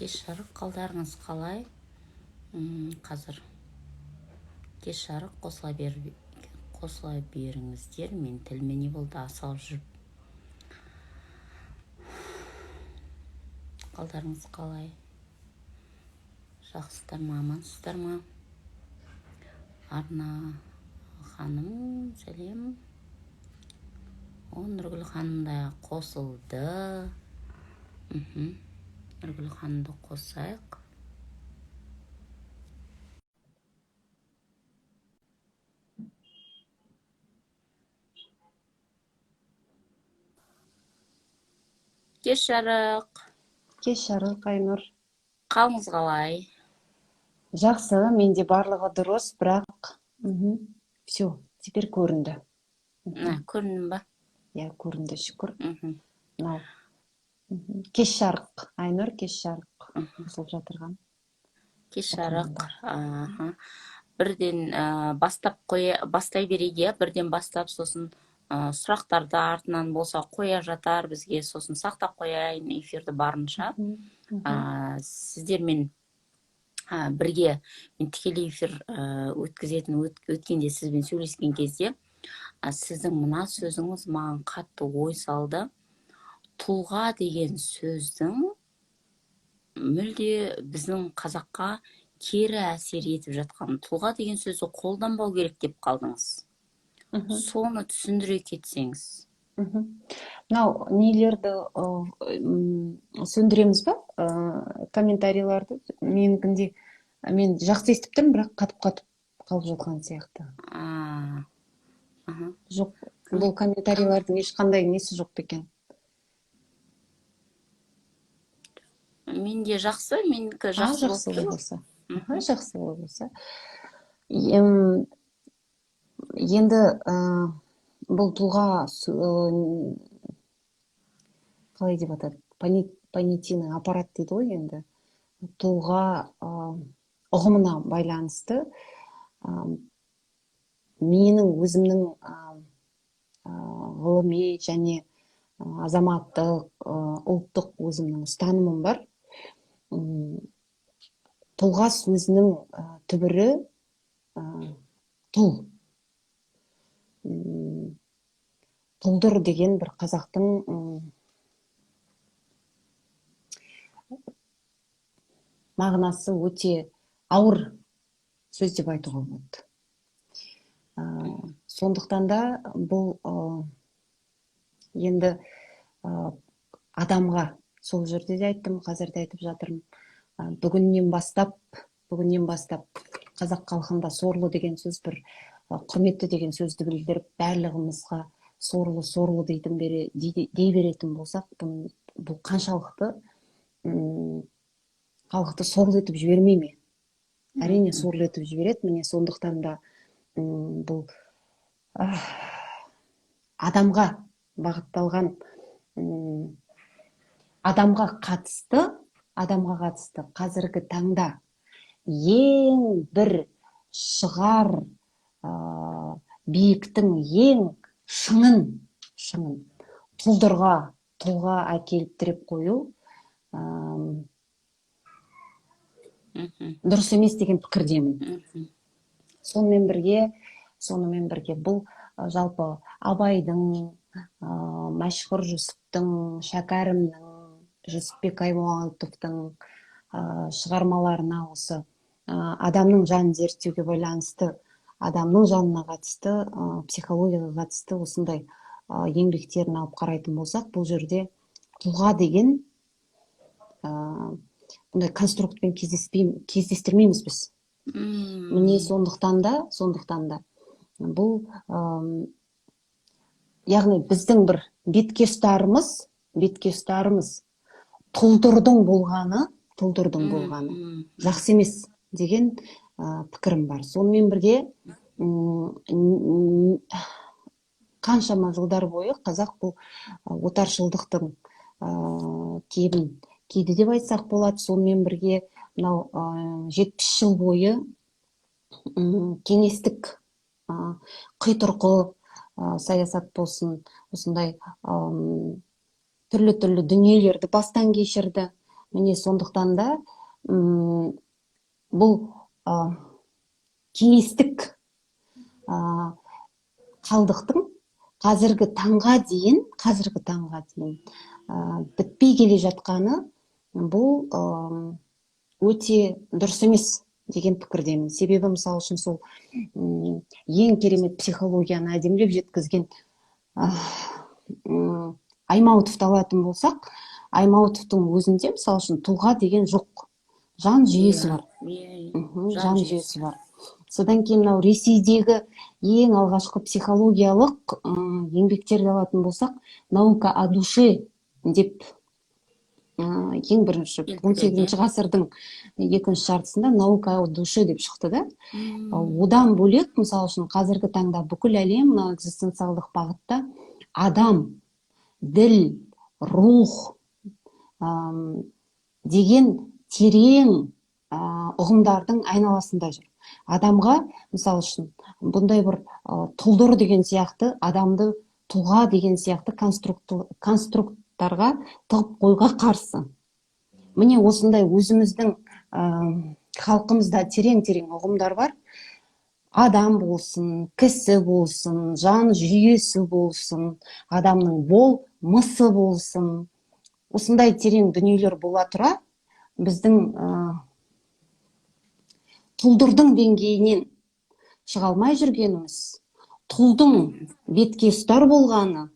Кеш жарық, қалдарыңыз қалай? Қазір кеш жарық, қосыла беріңіздер. Мен тіліме не болды, асалып жүріп. Қалдарыңыз қалай? Жақсыздар ма, амансыздар ма? Арна ханым, сәлем. Нұргүл ханым да қосылды. Нұргүл ханымды қосайық. Кеш жарық. Кеш жарық, Айнұр. Қалыңыз қалай? Жақсы, менде барлығы дұрыс, бірақ все, теперь көрінді. Көріндің ба? Я көрінді, шүкір. Мынау. Кеш жарық, Айнұр, кеш жарық. Қосылып жатырған. Кеш жарық. Бірден бастай берейік, бірден бастап, сосын сұрақтарды артынан болса қоя жатар, бізге сосын сақтап қояйын эфирді барынша. Сіздермен бірге мен тікелей эфир өткенде сізбен сөйлескен кезде сіздің мына сөзіңіз маған қатты ой салды. Тұлға деген сөздің мүлде біздің қазаққа кері әсер етіп жатқан. Тұлға деген сөзді қолданбау керек деп қалдыңыз. Соны түсіндіре кетсеңіз. Мынау нелерді сөндіреміз ба? Комментарийларды. Менікінде мен жақсы естіп тұрмын, бірақ қатып қалып жатқан сияқты. Жоқ, бұл комментарийлардың ешқандай несі жоқ екен. Менде жақсы, менікі жақсы болса. Жақсы болса. Енді бұл тұлға қалай деп атады? Понятийный аппарат дейді ғой енді. Тұлға ұғымына байланысты менің өзімнің ғылыми және азаматтық, ұлттық өзімнің ұстанымым бар. Тұлға сөзінің түбірі тұл. Тұлдыр деген бір қазақтың мағынасы өте ауыр сөз деп айтуға болады. Сондықтан да бұл енді адамға, сол жерде де айттым, қазір де айтып жатырмын, бүгіннен бастап қазақ халқында сорлы деген сөз бір құрметті деген сөзді білдіріп, барлығымызға сорлы дей беретін болсақ, бұл қаншалықты халықты сорлы етіп жібермей ме? Әрине сорлы етіп жібереді. Міне сондықтан да бұл адамға бағытталған, адамға қатысты қазіргі таңда ең бір шығар биіктің ең шыңын тұлға әкеліп тіреп қою дұрыс емес деген пікірдемін. Сонымен бірге бұл жалпы Абайдың, Мәшһүр Жүсіптің, Шәкәрімнің, Жүсіпбек Аймауытовтың шығармаларына осы адамның жанын зерттеуге байланысты, адамның жанына қатысты, психологияға қатысты осындай еңбектерін алып қарайтын болсақ, бұл жерде тұлға деген бұндай конструктпен кездестірмейміз біз. Міне сондықтан да бұл яғни біздің бір беткештарымыз тұлдырдың болғаны жақсы емес деген пікірім бар. Сонымен бірге қаншама жылдар бойы қазақ бұл отаршылдықтың кебін киді деп айтсақ болады. Сонымен бірге мынау 70 жыл бойы кеңестік құйтырқы саясат болсын, осындай түрлі дүниелерді бастан кешірді. Міне сондықтан да бұл кеңестік қалдықтың қазіргі таңға дейін бітпей келе жатқаны бұл өте дұрыс емес деген пікірдемін. Себебі мысалы үшін сол ең керемет психологияны әдемілеп жеткізген Аймауытовты алатын болсақ, Аймауытовтың өзінде мысалы үшін тұлға деген жоқ, жан жүйесі бар. Жан жүйесі бар. Содан кейін мынау Ресейдегі ең алғашқы психологиялық еңбектерді алатын болсақ, наука о душе деп ең бірінші 18 ғасырдың екінші жартысында наука о душе деп шықты да. Одан бөлек, мысалы үшін қазіргі таңда бүкіл әлем экзистенциалдық бағытта адам, діл, рух деген терең ұғымдардың айналасында жүр. Адамға, мысалы үшін, бұндай бір тұлдыр деген сияқты, адамды тұлға деген сияқты конструкттарға тығып қойға қарсы. Міне осындай өзіміздің халқымызда терең ұғымдар бар. Адам болсын, кісі болсын, жан жүйесі болсын, адамның болмысы болсын. Осындай терең дүниелер бола тұра, біздің тұлдырдың деңгейінен шыға алмай жүргеніміз, тұлдың бетке ұстар болғаны,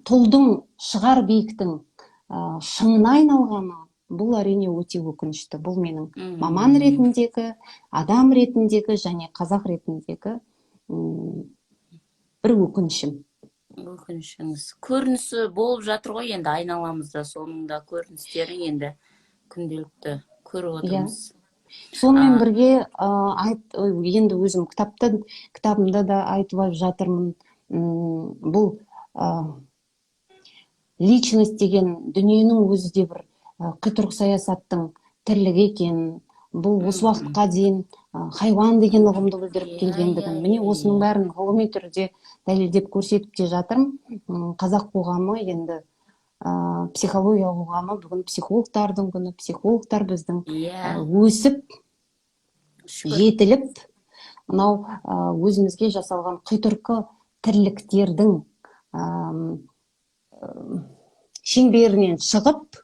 тұлдың шығар биіктің шыңына айналғаны, бұл әрине өте өкінішті. Бұл менің маман ретіндегі, адам ретіндегі және қазақ ретіндегі бір өкінішім. Өкінішіңіз. Көрінісі болып жатыр ғой енді айналамызда, соның да көріністерін енді күнделікті көріп отырмыз. Сонымен бірге енді өзім кітабымда да айтып жатырмын. Бұл личность деген дүниенің өзі де бір құйтырқы саясаттың тірлігі екен. Бұл осы уақытқа дейін хайуан деген ұғымды білдіріп келгендігін. Міне осының бәрін ғылыми түрде дәлелдеп көрсетіп те жатырмын. Қазақ қоғамы енді психология қоғамы бүгін психологтардың күні. Психологтар біздің өсіп, жетіліп, мынау өзімізге жасалған құйтырқы тірліктердің шеңберінен шығып,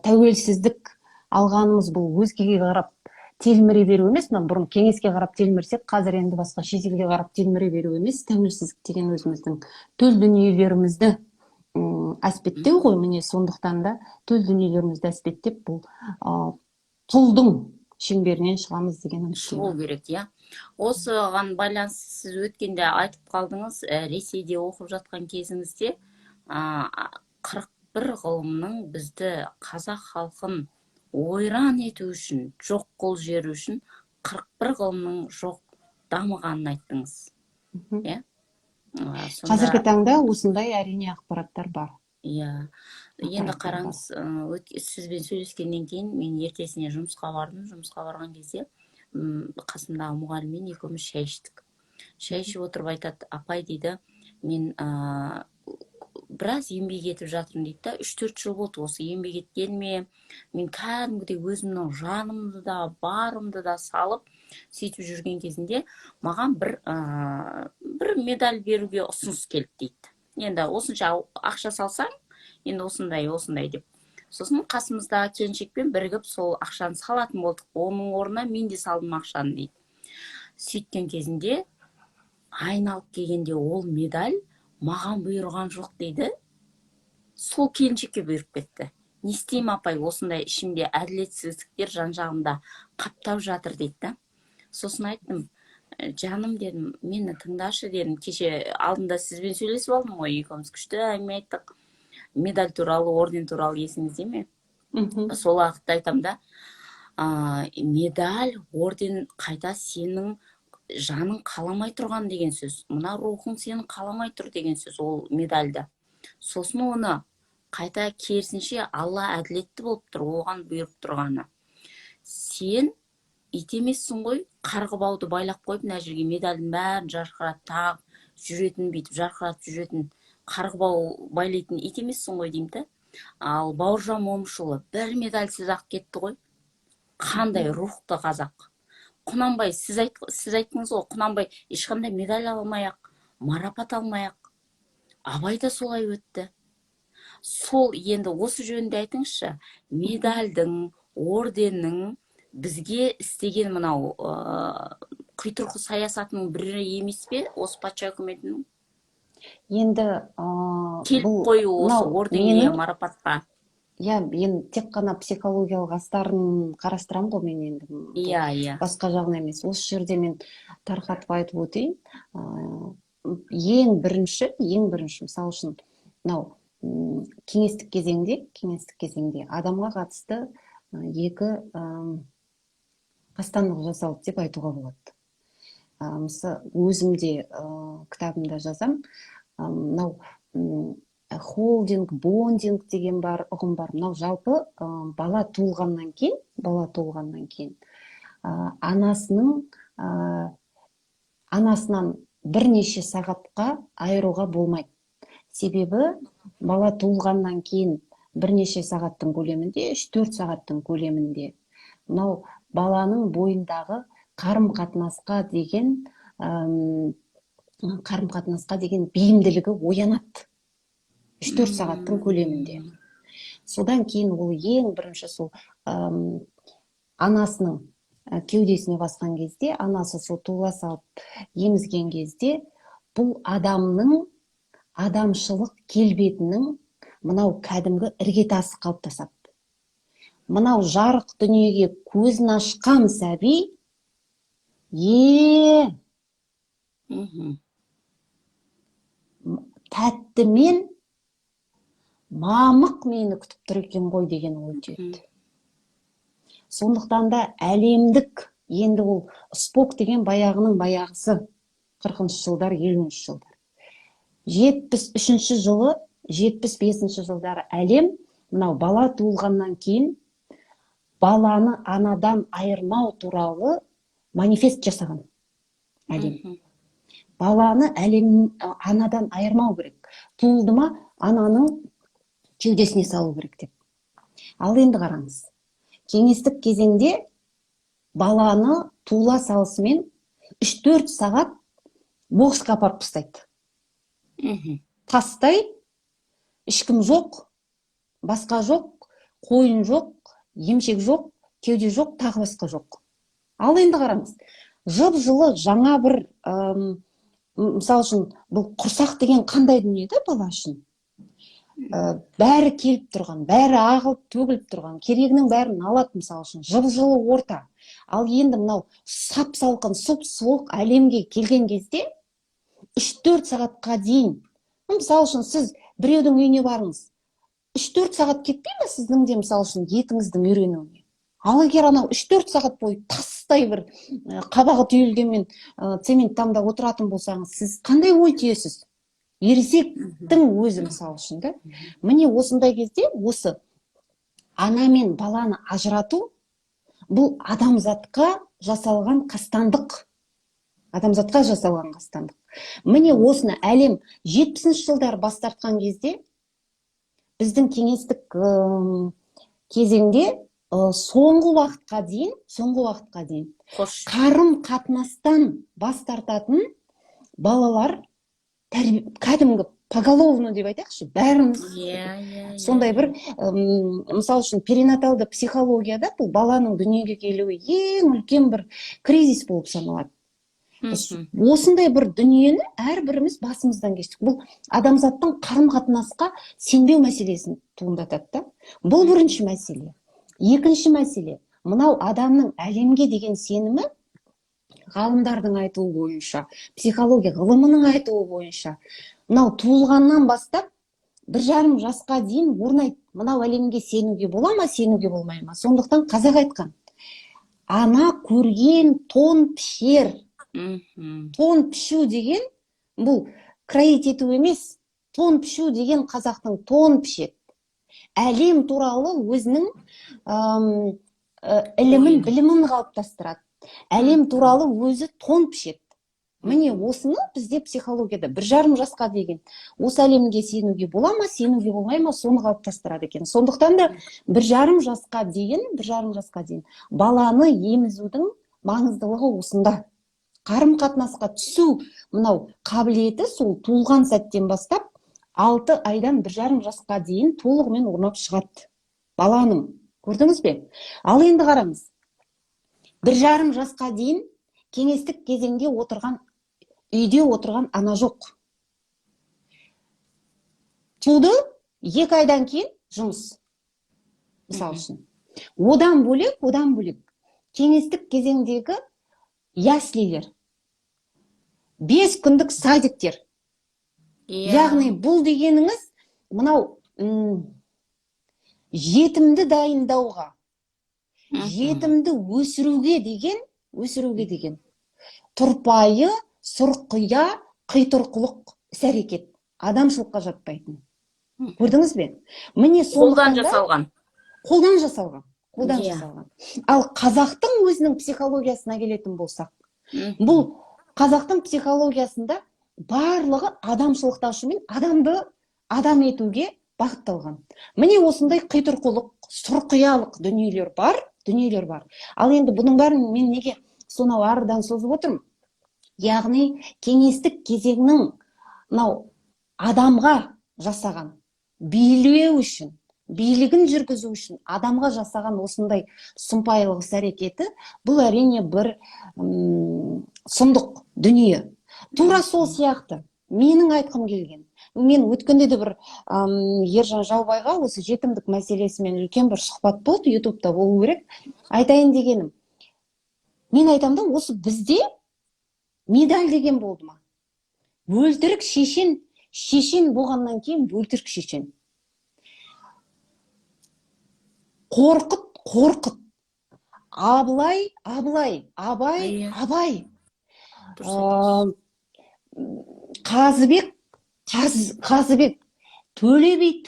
тәуелсіздік алғанымыз бұл өзгеге қарап телміре беру емес. Бұрын кеңеске қарап телмірсек, қазір енді басқа шетелге қарап телміре беру емес. Тәуелсіздік деген өзіміздің төл дүниелерімізді әспеттеу ғой. Міне сондықтан да төл дүниелерімізді әспеттеп, бұл тұлдың шеңберінен шығамыз деген шығу керек, иә. Осыған байланысты сіз өткенде айтып қалдыңыз, Ресейде оқып жатқан кезіңізде 41 ғылымның бізді қазақ халқын ойран ету үшін, жоқ қол жеру үшін 41 ғылымның жоқ дамығанын айттыңыз. Қазіргі таңда осындай әрине ақпараттар бар. Иә. Енді қараңыз, сізбен сөйлескеннен кейін мен ертесіне жұмысқа бардым. Жұмысқа барған кезде қасымдағы мұғаліммен екеуміз шай іштік. Шай ішіп отырып айтады: апай дейді, мен біраз еңбек етіп жатырмын дейді да, 3-4 жыл болды осы еңбек еткеніме. Мен кәдімгідей өзімнің жанымды да, барымды да салып, сөйтіп жүрген кезінде маған бір медаль беруге ұсыныс келді дейді. Енді осынша ақша салсаң, енді осындай деп. Сосын қасымызда келіншекпен бірігіп сол ақшаны салатын болдық. Оның орнына мен де салдым ақшаны дейді. Сөйткен кезінде айналып келгенде ол медаль маған бұйырған жоқ дейді. Сол келіншекке бұйырып кетті. Не істеймін апай, осындай ішімде әділетсіздіктер жан-жағымда қаптап жатыр дейді. Сосын айттым: жаным дедім, мені тыңдашы дедім, кеше алдында сізбен сөйлесіп алдым ғой, екеуміз күшті әңгіме айттық. Медаль туралы, орден туралы есіңізде ме? Сол уақытта айтам да, медаль, орден қайта сенің жаның қаламай тұрған деген сөз. Мына рухың сенің қаламай тұр деген сөз, ол медальда. Сосын оны қайта керісінше Алла әділетті болып тұр, оған бұйырып тұрғаны. Сен ит емессің ғой, қарғы бауды байлап қойып, мына жерге медальдің бәрін жарқыратып тағып жүретін, бүйтіп жарқыратып жүретін, қарғы бау байлайтын ит емессің ғой деймін да. Ал Бауыржан Момышұлы бір медальсіз ақ кетті ғой. Қандай рухты қазақ. Құнанбай, сіз айттыңыз ғой, Құнанбай ешқандай медаль алмай-ақ, марапат алмай-ақ. Абай да солай өтті. Сол енді осы жөнінде айтыңызшы, медальдің, орденнің бізге істеген мынау құйтырқы саясатының бірі емес пе, осы патша үкіметінің? Енді Келіп қою осы орденге, марапатқа. Иә, мен тек қана психологиялық астарын қарастырамын ғой, мен енді Иә. басқа жағын емес. Осы жерде мен тарқатып айтып өтейін. Ең бірінші, мысалы үшін, мынау кеңестік кезеңде адамға қатысты екі қастандық жасалды деп айтуға болады. Мысалы, өзім де кітабымда жазам, мынау холдинг, бондинг деген ұғым бар. Мынау жалпы бала туылғаннан кейін анасынан бірнеше сағатқа айыруға болмайды. Себебі бала туылғаннан кейін бірнеше сағаттың көлемінде, 3-4 сағаттың көлемінде мынау баланың бойындағы қарым-қатынасқа деген бейімділігі оянады. 3-4 сағаттың көлемінде. Содан кейін ол ең бірінші сол анасының кеудесіне басқан кезде, анасы сол туыла салып емізген кезде, бұл адамның адамшылық келбетінің мынау кәдімгі іргетасы қалыптасады. Мынау жарық дүниеге көзін ашқан сәби, тәттімен мамық мені күтіп тұр екен ғой деген ой түйеді. Сондықтан да әлемдік, енді ол Спок деген баяғысы 40-шы жылдар, 50-шы жылдар. 73-ші жылы, 75-ші жылдары әлем мынау бала туылғаннан кейін баланы анадан айырмау туралы манифест жасаған әлем. Баланы анадан айырмау керек. Туылды ма, ананың кеудесіне салу керек деп. Ал енді қараңыз. Кеңестік кезеңде баланы туыла салысымен 3-4 сағат боксқа апарып тастайды. Тастай, ешкім жоқ, басқа жоқ, қойын жоқ, емшек жоқ, кеуде жоқ, тағы басқа жоқ. Ал енді қараңыз. Жып-жылы жаңа бір, мысалы үшін, бұл құрсақ деген қандай дүние да бала үшін? Бәрі келіп тұрған, бәрі ағылып төгіліп тұрған, керегінің бәрін алады, мысалы үшін, жып-жылы орта. Ал енді мынау сап-салқын, сұп-суық әлемге келген кезде 3-4 сағатқа дейін, мысалы үшін, сіз біреудің үйіне барыңыз, 3-4 сағат кетпей ме сіздің де, мысалы үшін, етіңіздің үйренуіне? Ал егер анау 3-4 сағат бойы тастай бір қабағы түйілгенмен цемент тамда отыратын болсаңыз, сіз қандай ой түйесіз? Ересектің өзі, мысалы үшін, да? Міне осындай кезде осы ана мен баланы ажырату, бұл адамзатқа жасалған қастандық. Міне осыны әлем 70-ші жылдар бас тартқан кезде, біздің кеңестік кезеңде соңғы уақытқа дейін қарым-қатынастан бас тартатын балалар кәдімгі поголовно деп айтайықшы, бәріміз сондай бір, мысалы үшін, перинаталды психологияда бұл баланың дүниеге келуі ең үлкен бір кризис болып саналады. Осындай бір дүниені әрбіріміз басымыздан кештік. Бұл адамзаттың қарым-қатынасқа сенбеу мәселесін туындатады. Бұл бірінші мәселе. Екінші мәселе, мынау адамның әлемге деген сенімі, ғалымдардың айтуы бойынша, психология ғылымының айтуы бойынша, мынау туылғаннан бастап 1,5 жасқа дейін орнайды. Мынау әлемге сенуге бола ма, сенуге болмай ма? Сондықтан қазақ айтқан, ана көрген тон пішер. Тон пішу деген, бұл кроить ету емес, тон пішу деген қазақтың тон пішеді. әлем туралы өзінің ілімін, білімін қалыптастырады. Әлем туралы өзі тон пішеді. Міне осыны бізде психологияда 1,5 жасқа деген осы әлемге сенуге бола ма, сенуге болмай ма, соны қалыптастырады екен. Сондықтан да 1,5 жасқа дейін баланы емізудің маңыздылығы осында. Қарым-қатынасқа түсу мынау қабілеті сол туылған сәттен бастап 6 айдан 1,5 жасқа дейін толығымен орнап шығады баланың. Көрдіңіз бе? Ал енді қараңыз. 1,5 жасқа дейін кеңестік кезеңде үйде отырған ана жоқ. Туды 2 айдан кейін жұмыс. Мысал үшін. Одан бөлек кеңестік кезеңдегі яслилер, 5 күндік садиктер. Яғни бұл дегеніңіз мынау жетімді дайындауға, жетімді өсіруге деген тұрпайы, сұрқия, қитұрқылық іс-әрекет, адамшылыққа жатпайтын. Көрдіңіз бе? Міне қолдан жасалған. Ал қазақтың өзінің психологиясына келетін болсақ, бұл қазақтың психологиясында барлығы адамшылықты ашумен адамды адам етуге бағытталған. Міне осындай қитұрқылық, сұрқиялық дүниелер бар. Ал енді бұның бәрін мен неге сонау арыдан созып отырмын? Яғни кеңестік кезеңнің адамға жасаған билеу үшін, билігін жүргізу үшін адамға жасаған осындай сұмпайылық іс-әрекеті, бұл әрине бір сұмдық дүние. Тура сол сияқты менің айтқым келген. Мен өткенде де бір Ержан Жаубайға осы жетімдік мәселесімен үлкен бір сұхбат болды, ютубта болу керек. Айтайын дегенім. Мен айтамын да, осы бізде медаль деген болды ма? Өлтірік шешен болғаннан кейін өлтірік шешен. Қорқыт. Абай. Қазыбек. Төле би.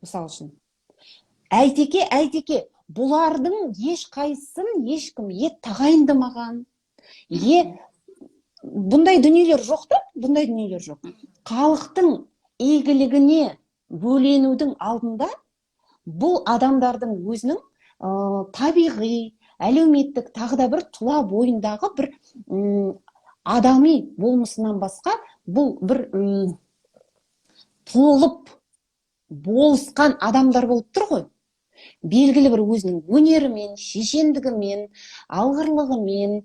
Мысал үшін. Әйтеке. Бұлардың ешқайсысын ешкім тағайындамаған. Бұндай дүниелер жоқ. Халықтың игілігіне бөленудің алдында бұл адамдардың өзінің табиғи, әлеуметтік, тағы да бір тұла бойындағы бір адами болмысынан басқа бұл бір толып болысқан адамдар болып тұр ғой. Белгілі бір өзінің өнерімен, шешендігімен, алғырлығымен,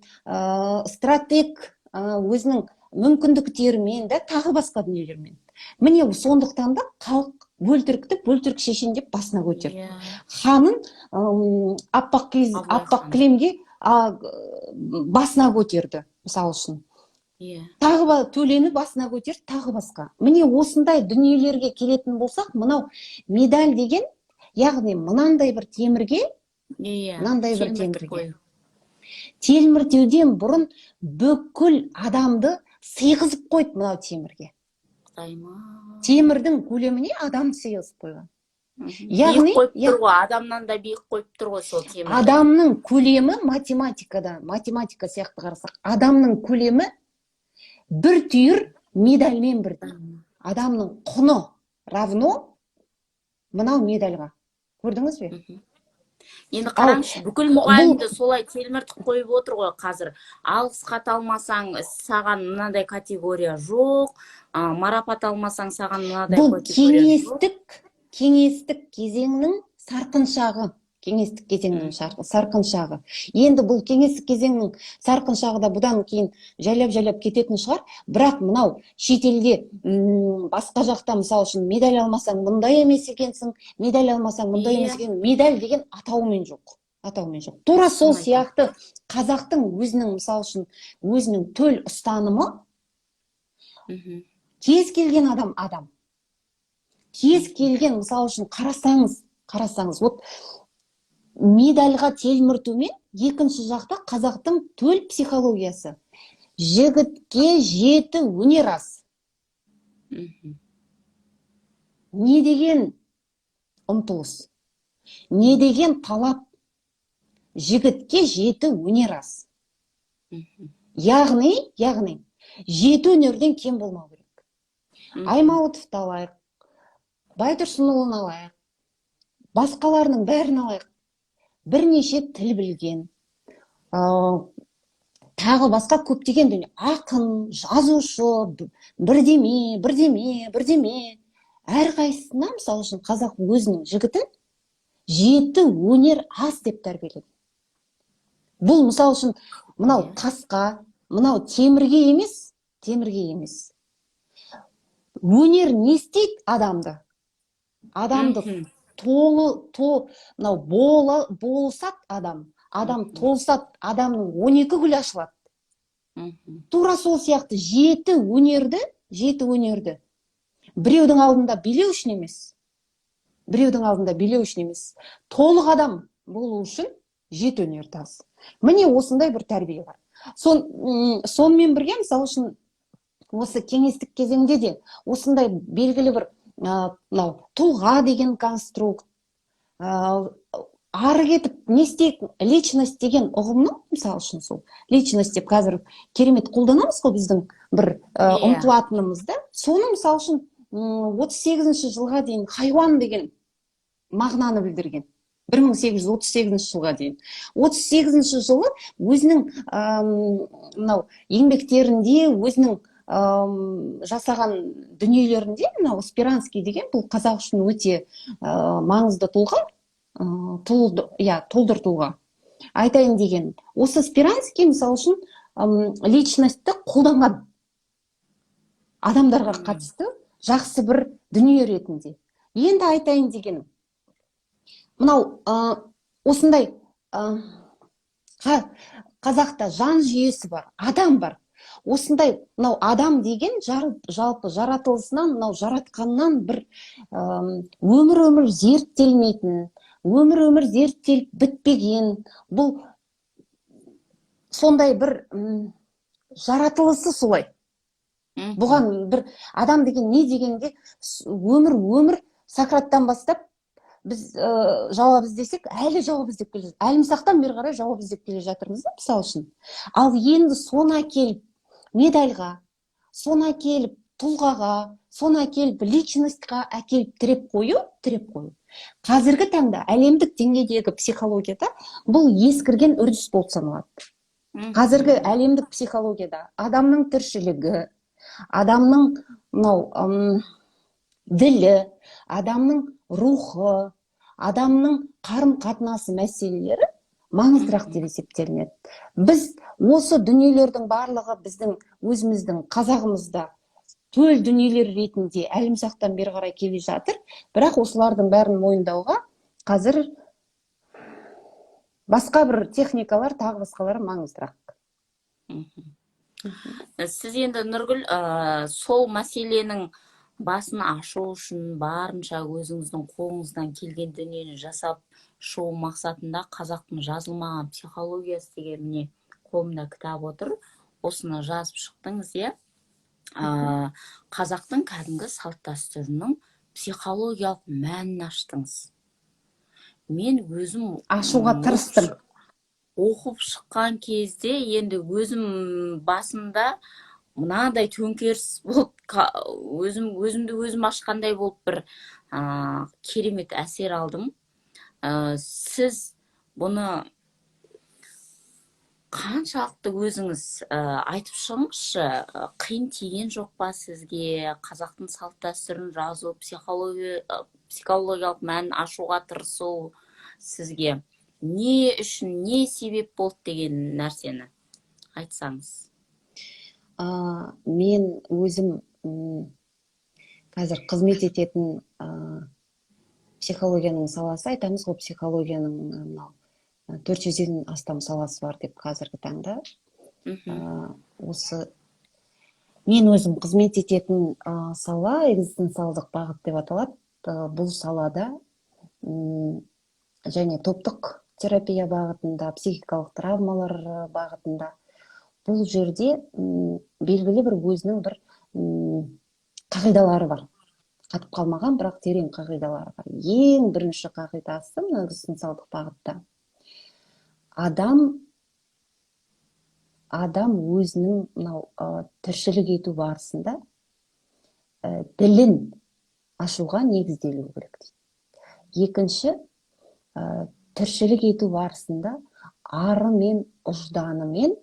стратег өзінің мүмкіндіктерімен, тағы басқа дүниелермен. Міне сондықтан да халық бөлтірік шешен деп басына көтерді. Ханын аппақ кілемге басына көтерді, мысал үшін. Тағы төлені басына көтерді, тағы басқа. Міне осындай дүниелерге келетін болсақ, мынау медаль деген, яғни мынандай бір темірге, телміртеуден бұрын бүкіл адамды сыйғызып қойды мынау темірге. Темірдің көлеміне адам сыйғызып қойған. Яғни адамнан да биік қойып тұр ғой сол темір. Адамның көлемі математика сияқты қарасақ, адамның көлемі бір түйір медальмен бірдей. Адамның құны равно мынау медальға. Көрдіңіз бе? Енді қараңызшы, бүкіл мұғалімді солай телміртіп қойып отыр ғой қазір. Алғыс хат алмасаң, саған мынандай категория жоқ, марапат алмасаң, саған мынандай категория жоқ. Бұл кеңестік кезеңнің сарқыншағы. Енді бұл кеңестік кезеңнің сарқыншағы да бұдан кейін жайлап кететін шығар. Бірақ мынау шетелде басқа жақта, мысал үшін, медаль алмасаң мұндай емес екенсің, медаль алмасаң мұндай емес екенсің, медаль деген атаумен жоқ. Тура сол сияқты қазақтың өзінің, мысал үшін, өзінің төл ұстанымы, кез келген адам. Кез келген, мысал үшін, қарасаңыз, медальға телміртумен екінші жақта қазақтың төл психологиясы. Жігітке жеті өнер аз. не деген ұмтылыс, не деген талап, жігітке жеті өнер аз. Яғни жеті өнерден кем болмау керек. Аймауытовты алайық, Байтұрсынұлын алайық, басқаларының бәрін алайық. Бірнеше тіл білген, тағы басқа көптеген дүние, ақын, жазушы, бірдеме. Әрқайсысына, мысалы үшін, қазақ өзінің жігітін жеті өнер аз деп тәрбиеледі. Бұл, мысалы үшін, мынау тасқа, мынау темірге емес. Өнер не істейді адамды? Адамды мынау болысат адам толысат, адамның 12 гүлі ашылады. Тура сол сияқты жеті өнерді біреудің алдында билеу үшін емес, толық адам болу үшін жеті өнер аз. Міне осындай бір тәрбие бар. Сонымен бірге, мысалы үшін, осы кеңестік кезеңде де осындай белгілі бір тұлға деген конструкт, ары кетіп не істейді, личность деген ұғымның, мысалы үшін, сол личность деп қазір керемет қолданамыз ғой біздің бір ұмтылатынымызды. Соны, мысалы үшін, 38 жылға дейін хайуан деген мағынаны білдірген. 1838 жылға дейін. 38 жылы өзінің еңбектерінде, өзінің жасаған дүниелерінде, Спиранский деген бұл қазақ үшін өте маңызды тұлға, тұлдыр тұлға. Айтайын деген, осы Спиранский, мысалы үшін, личностьті қолданған адамдарға қатысты жақсы бір дүние ретінде. Енді айтайын дегенім, мынау осындай қазақта жан жүйесі бар, адам бар. Осындай адам деген жалпы жаратылысынан, жаратқаннан бір өмір зерттелмейтін, өмір зерттеліп бітпеген, бұл сондай бір жаратылысы солай. Бұған бір адам деген не дегенде өмір Сократтан бастап біз жауап іздесек, әлі жауап іздеп келе жатырмыз. Әлімсақтан бері қарай жауап іздеп келе жатырмыз, мысалы үшін. Ал енді соны келіп медальға, соны келіп тұлғаға, соны келіп личностьқа әкеліп тіреп қою. Қазіргі таңда әлемдік деңгейдегі психологияда бұл ескірген үрдіс болып саналады. Қазіргі әлемдік психологияда адамның тіршілігі, адамның ділі, адамның рухы, адамның қарым-қатынасы мәселелері маңыздырақ деп есептелінеді. Біз осы дүниелердің барлығы біздің өзіміздің қазағымызда төл дүниелер ретінде әлімсақтан бері қарай келе жатыр, бірақ осылардың бәрін мойындауға қазір басқа бір техникалар, тағы басқалары маңыздырақ. Сіз енді, Нұргүл, сол мәселенің басын ашу үшін барынша өзіңіздің қолыңыздан келген дүниені жасап шығу мақсатында қазақтың жазылмаған психологиясы деген міне қолымда кітап отыр. Осыны жазып шықтыңыз, иә? Қазақтың кәдімгі салт дәстүрінің психологиялық мәнін аштыңыз. Мен өзім ашуға тырыстым. Оқып шыққан кезде енді өзім басында мынадай төңкеріс болып, өзім ашқандай болып бір керемет әсер алдым. Сіз бұны қаншалықты өзіңіз айтып шығыңызшы, қиын тиген жоқ па сізге қазақтың салт дәстүрін жазу, психологиялық мәнін ашуға тырысу сізге не үшін, не себеп болды деген нәрсені айтсаңыз? Мен өзім қазір қызмет ететін психологияның саласы, айтамыз ғой, психологияның 400-ден астам саласы бар деп қазіргі таңда. Осы мен өзім қызмет ететін сала экзистенциалдық бағыт деп аталады. Бұл салада және топтық терапия бағытында, психикалық травмалар бағытында бұл жерде белгілі бір өзінің бір қағидалары бар. қатып қалмаған, бірақ терең қағидаларға. Ең бірінші қағидасы мына экзистенциалдық бағытта адам өзінің мынау тіршілік ету барысында ділін ашуға негізделуі керек дейді. Екінші, тіршілік ету барысында ары мен ұжданымен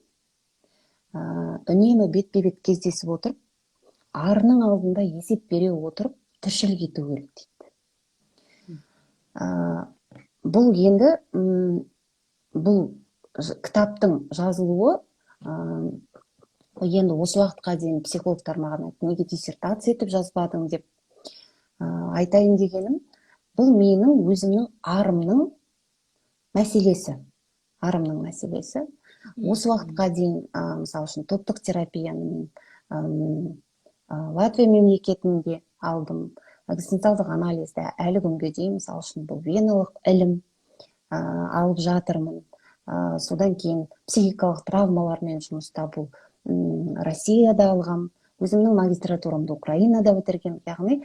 үнемі бетпе-бет кездесіп отырып, арының алдында есеп бере отырып тіршілік ету керек дейді. Бұл енді бұл кітаптың жазылуы енді осы уақытқа дейін психологтар маған айтты, неге диссертация етіп жазбадың деп. Айтайын дегенім, бұл менің өзімнің арымның мәселесі. Осы уақытқа дейін, мысалы үшін, топтық терапияны мен Латвия мемлекетінде алдым, экзистенциалдық анализді әлі күнге дейін, мысалы үшін, бұл веналық ілім алып жатырмын. Содан кейін психикалық травмалармен жұмыста бұл Россияда алғам, өзімнің магистратурамды Украинада бітіргем, яғни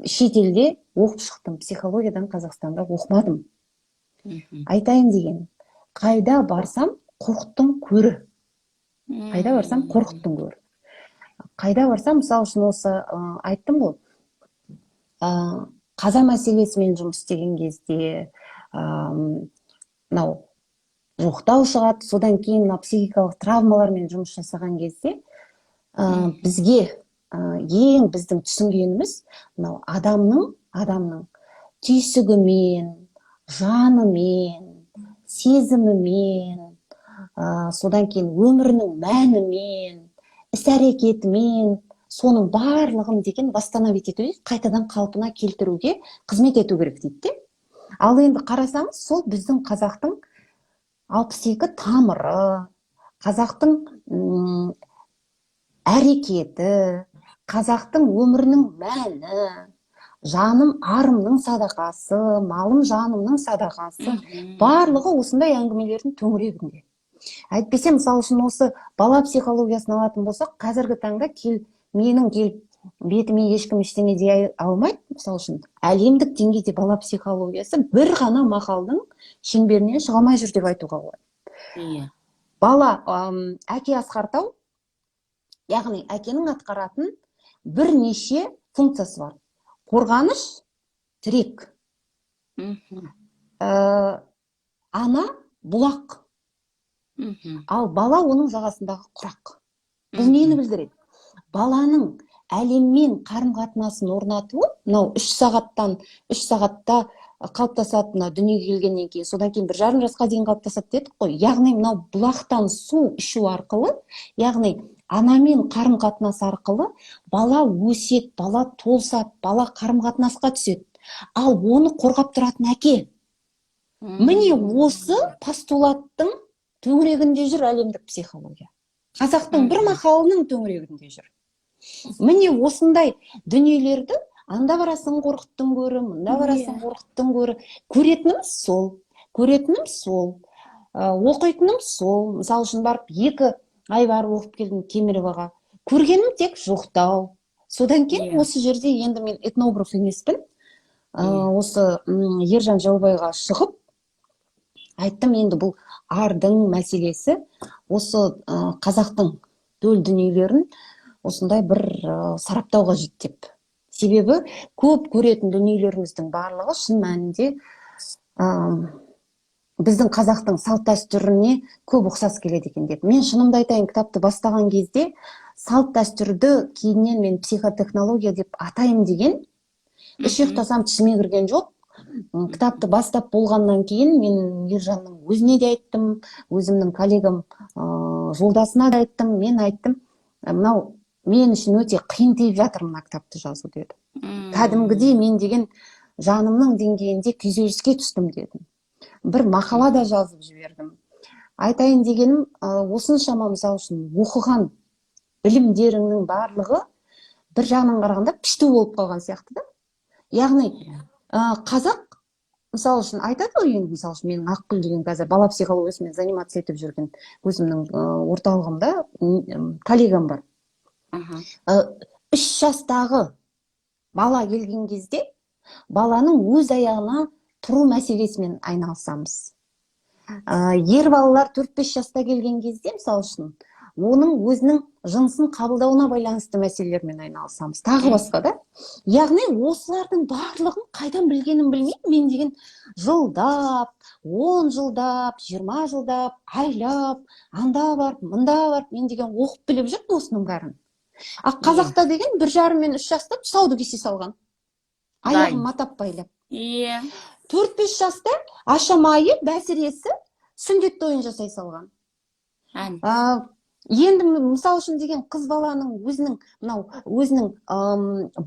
шетелде оқып шықтым, психологиядан Қазақстанда оқымадым. Айтайын деген, қайда барсам қорқыттың көрі. Қайда барсам, мысалы үшін, осы айттым ғой, қаза мәселесімен жұмыс істеген кезде мынау жоқтау шығады, содан кейін психикалық травмалармен жұмыс жасаған кезде бізге ең біздің түсінгеніміз мынау адамның түйсігімен, жанымен, сезімімен, содан кейін өмірінің мәнімен, іс-әрекетімен, соның барлығын деген восстановить етуге, қайтадан қалпына келтіруге қызмет ету керек дейді. Ал енді қарасаңыз, сол біздің қазақтың 62 тамыры, қазақтың әрекеті, қазақтың өмірінің мәні, жаным арымның садақасы, малым жанымның садақасы, барлығы осындай әңгімелердің төңірегінде. Әйтпесе, мысалы үшін, осы бала психологиясын алатын болсақ, қазіргі таңда менің келіп бетіме ешкім ештеңе дей алмайды. Мысалы үшін, әлемдік деңгейде бала психологиясы бір ғана мақалдың шеңберінен шыға алмай жүр деп айтуға болады. Бала әке асқартау, яғни әкенің атқаратын бірнеше функциясы бар. Қорғаныш, тірек. Ана бұлақ. Ал бала оның жағасындағы құрақ. Бұл нені білдіреді? Баланың әлеммен қарым-қатынасын орнатуы, мынау 3 сағатта қалыптасады, мынау дүниеге келгеннен кейін, содан кейін 1,5 жасқа дейін қалыптасады дедік қой. Яғни мынау бұлақтан су ішу арқылы, яғни анамен қарым-қатынас арқылы бала өсет, бала толсат, бала қарым-қатынасқа түседі. Ал оны қорғап тұратын әке. Міне осы постулаттың төңірегінде жүр әлемдік психология. Қазақтың бір мақалының төңірегінде жүр. Міне осындай дүниелерді анда барасың қорқыттың көрі, мұнда барасың қорқыттың көрі. Көретінім сол, оқитыным сол. Мысалы үшін барып 2 ай барып оқып келдім Кемероваға. Көргенім тек жоқтау. Содан кейін осы жерде енді мен этнограф емеспін. Осы Ержан Жаубайға шығып айттым, енді бұл ардың мәселесі осы қазақтың төл дүниелерін осындай бір сараптауға жетіп. Себебі көп көретін дүниелеріміздің барлығы шын мәнінде біздің қазақтың салт дәстүріне көп ұқсас келеді екен деп. Мен шынымды айтайын, кітапты бастаған кезде салт дәстүрді кейіннен мен психотехнология деп атайын деген, іш ұйықтасам түсіме кірген жоқ. Кітапты бастап болғаннан кейін мен Ержанның өзіне де айттым, өзімнің коллегам жолдасына да айттым, мен айттым, мынау мен үшін өте қиын тиіп жатыр мына кітапты жазу деді. Кәдімгідей мен деген жанымның деңгейінде күйзеліске түстім дедім. Бір мақала да жазып жібердім. Айтайын дегенім, осыншама мысалы үшін оқыған білімдеріңнің барлығы бір жағынан қарағанда пішту болып қалған сияқты да. Яғни қазақ, мысалы үшін, айтады ғой, енді мысалы үшін менің Ақгүл деген қазір бала психологиясымен заниматься етіп жүрген өзімнің орталығымда коллегам бар. 3 жастағы бала келген кезде баланың өз аяғына тұру мәселесімен айналысамыз. Ер балалар 4-5 жаста келген кезде, мысалы үшін, оның өзінің жынысын қабылдауына байланысты мәселелермен айналысамыз. Тағы басқа да. Яғни осылардың барлығын қайдан білгенін білмеймін. Мен деген жылдап, 10 жылдап, 20 жылдап, айлап, анда барып, мында барып, мен деген оқып біліп жүрмін осының бәрін. Қазақта деген 1,5 мен 3 жаста тұсауды кесе салған. Аяғын матап байлап. 4-5 жаста ашамайы, бәсіресі, сүндет тойын жасай салған. Енді мысалы үшін деген қыз баланың өзінің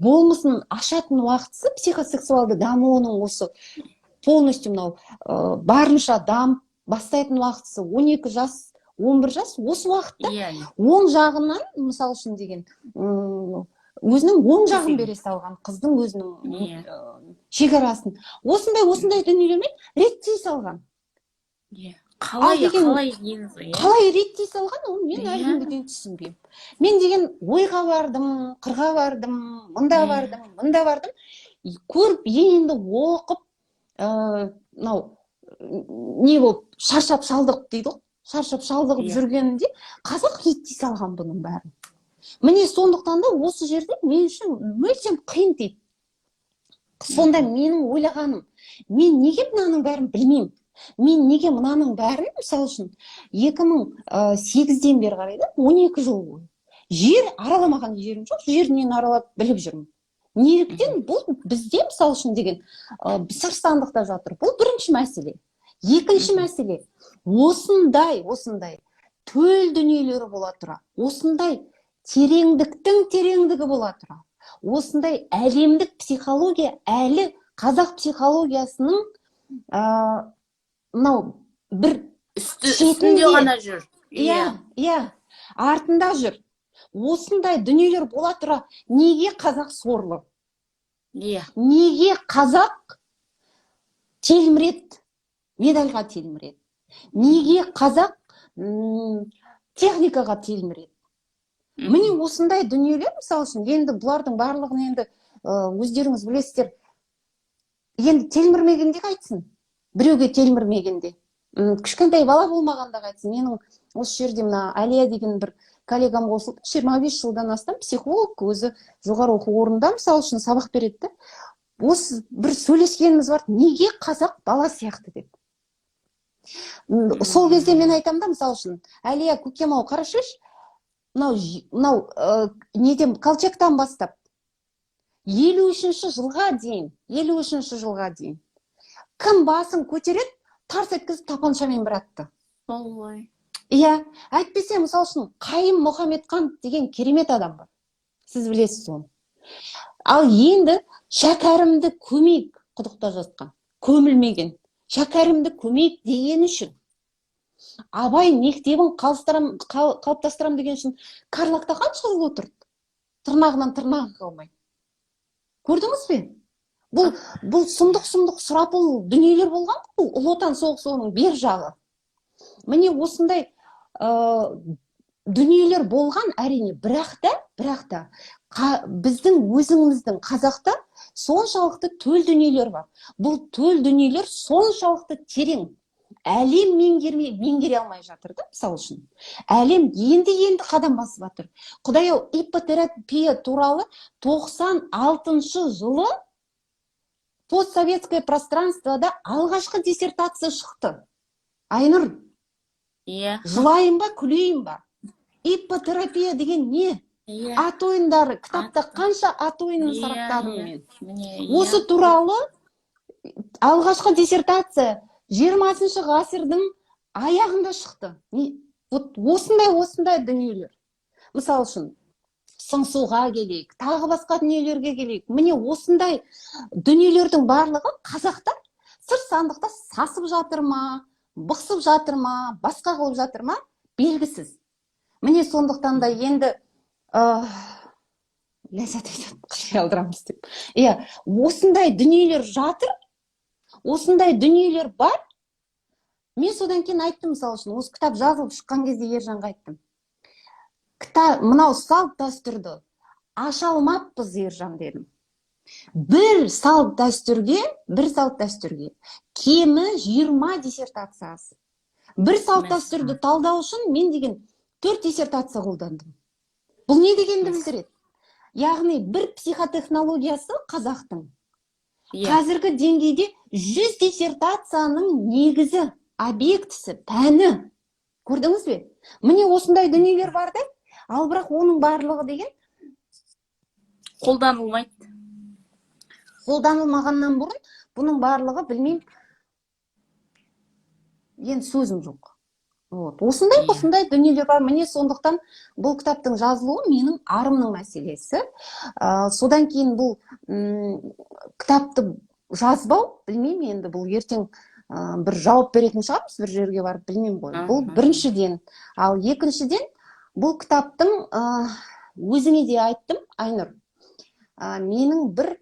болмысын ашатын уақытысы, психосексуалды дамуының осы полностью барынша дамып бастайтын уақытысы 12 жас, 11 жас, осы уақытта оң жағынан, мысалы үшін деген, өзінің оң жағын бере салған қыздың өзінің шекарасын. Осындай дүниелермен реттей салған. Қалай реттей салған, оны мен әлі күнге түсінбеймін. Мен деген ойға бардым, қырға бардым, мында бардым. Көріп, енді оқып, не болып, шаршап шалдық дейді ғой, шаршап шалдығып жүргенінде қазақ реттей салған бұның бәрін. Міне сондықтан да осы жерде мен үшін мүлдем қиын дейді. Сонда менің ойлағаным, мен неге мынаның бәрін білмеймін? Мен неге мынаның бәрін, мысалы үшін, 2008-ден бері қарайды, 12 жыл бойы. Жер араламаған жерім жоқ, жерінен аралап біліп жүрмін. Неліктен бұл бізде, мысалы үшін деген, сырстандықта жатыр. Бұл бірінші мәселе. Екінші мәселе, осындай төл дүниелері бола тұра, осындай тереңдіктің тереңдігі бола тұра, осындай әлемдік психология әлі қазақ психологиясының бір үстінде ғана жүр. Артында жүр. Осындай дүниелер бола тұра, неге қазақ сорлы? Неге қазақ телмірет, медальға телмірет? Неге қазақ техникаға телмірет? Міне осындай дүниелер, мысалы үшін, енді бұлардың барлығын енді өздеріңіз білесіздер, енді телмірмегенде қайтсын? Біреуге телмірмегенде. Кішкентай бала болмағанда қайтсын? Менің осы жерде Әлия деген бір коллегам қосылды, 25 жылдан астам психолог, өзі жоғары оқу орнында, мысалы үшін, сабақ береді. Осы бір сөйлескеніміз бар, неге қазақ бала сияқты деп. Сол кезде мен айтамын да, мысалы үшін, Әлия, көкем-ау, қарашыш, неден, Колчактан бастап, 53-ші жылға дейін, кім басын көтереді, тарс еткізіп тапаншамен бір атты. Әйтпесе, мысалы үшін, Қайым Мұхамедхан деген керемет адам бар. Сіз білесіз оны. Ал енді шәкәрімді көмек құдықта жатқан, көмілмеген, шәкәрімді көмек деген үшін, Абай мектебін қалыптастырам деген үшін Карлакта қанша жыл отырды? Тырнағынан тырнағы қалмай. Көрдіңіз бе? Бұл сұмдық сұрапыл дүниелер болған, бұл Ұлы Отан соғысының бер жағы. Міне осындай дүниелер болған, әрине, бірақ та біздің өзіңіздің Қазақта соншалықты төл дүниелер бар. Бұл төл дүниелер соншалықты терең. Әлем меңгере алмай жатыр да, мысалы үшін. Әлем енді қадам басып жатыр. Құдай-ау, иппотерапия туралы 96 жылы постсоветское пространствода алғашқы диссертация шықты. Айнұр, жылайын ба, күлейін ба? Иппотерапия деген не? Ат ойындары, кітапта қанша ат ойынын сараптадым мен. Осы туралы алғашқы диссертация 20 ғасырдың аяғында шықты. Осындай дүниелер. Мысалы үшін, Сыңсуға келейік, тағы басқа дүниелерге келейік. Міне осындай дүниелердің барлығы Қазақта сыр сандықта сасып жатыр ма, бықсып жатыр ма, басқа қылып жатыр ма, белгісіз. Міне сондықтан да енді ләззат айтады, қылай алдырамыз деп. Осындай дүниелер жатыр, осындай дүниелер бар. Мен содан кейін айттым, мысалы үшін, осы кітап жазылып шыққан кезде Ержанға айттым. Мынау салт дәстүрді аша алмаппыз, Ержан, дедім. бір салт дәстүрге кемі 20 диссертация аз. Бір салт дәстүрді талдау үшін мен деген 4 диссертация қолдандым. Бұл не дегенді білдіреді? Яғни бір психотехнологиясы қазақтың қазіргі деңгейде 100 диссертацияның негізі, объектісі, пәні. Көрдіңіз бе? Міне осындай дүниелер бар да, ал бірақ оның барлығы деген қолданылмайды. Қолданылмағаннан бұрын бұның барлығы білмеймін, енді сөзім жоқ. Осындай дүниелер бар. Міне сондықтан бұл кітаптың жазылуы менің арымның мәселесі. Содан кейін бұл кітапты жазбау, білмеймін, енді бұл ертең бір жауап беретін шығармыз бір жерге барып, білмеймін ғой. Бұл біріншіден. Ал екіншіден, бұл кітаптың өзіңе де айттым, Айнұр, менің бір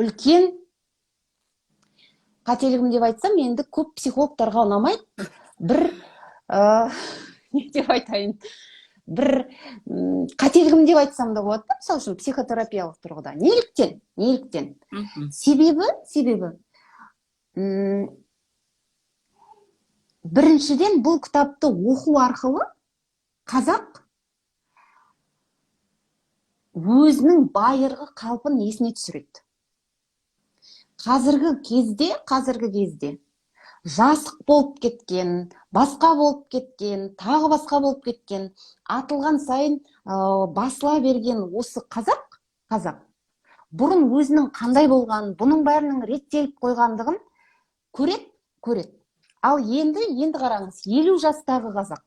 үлкен қателігім деп айтсам, енді көп психологтарға ұнамайды. Бір не деп айтайын, бір қателігім деп айтсам да болады, мысалы үшін психотерапиялық тұрғыда. Неліктен? Себебі біріншіден бұл кітапты оқу арқылы қазақ өзінің байырғы қалпын есіне түсіреді. Қазіргі кезде жасық болып кеткен, басқа болып кеткен, тағы басқа болып кеткен, атылған сайын басыла берген осы қазақ бұрын өзінің қандай болғанын, бұның бәрінің реттеліп қойғандығын көреді. Ал енді қараңыз, 50 жастағы қазақ.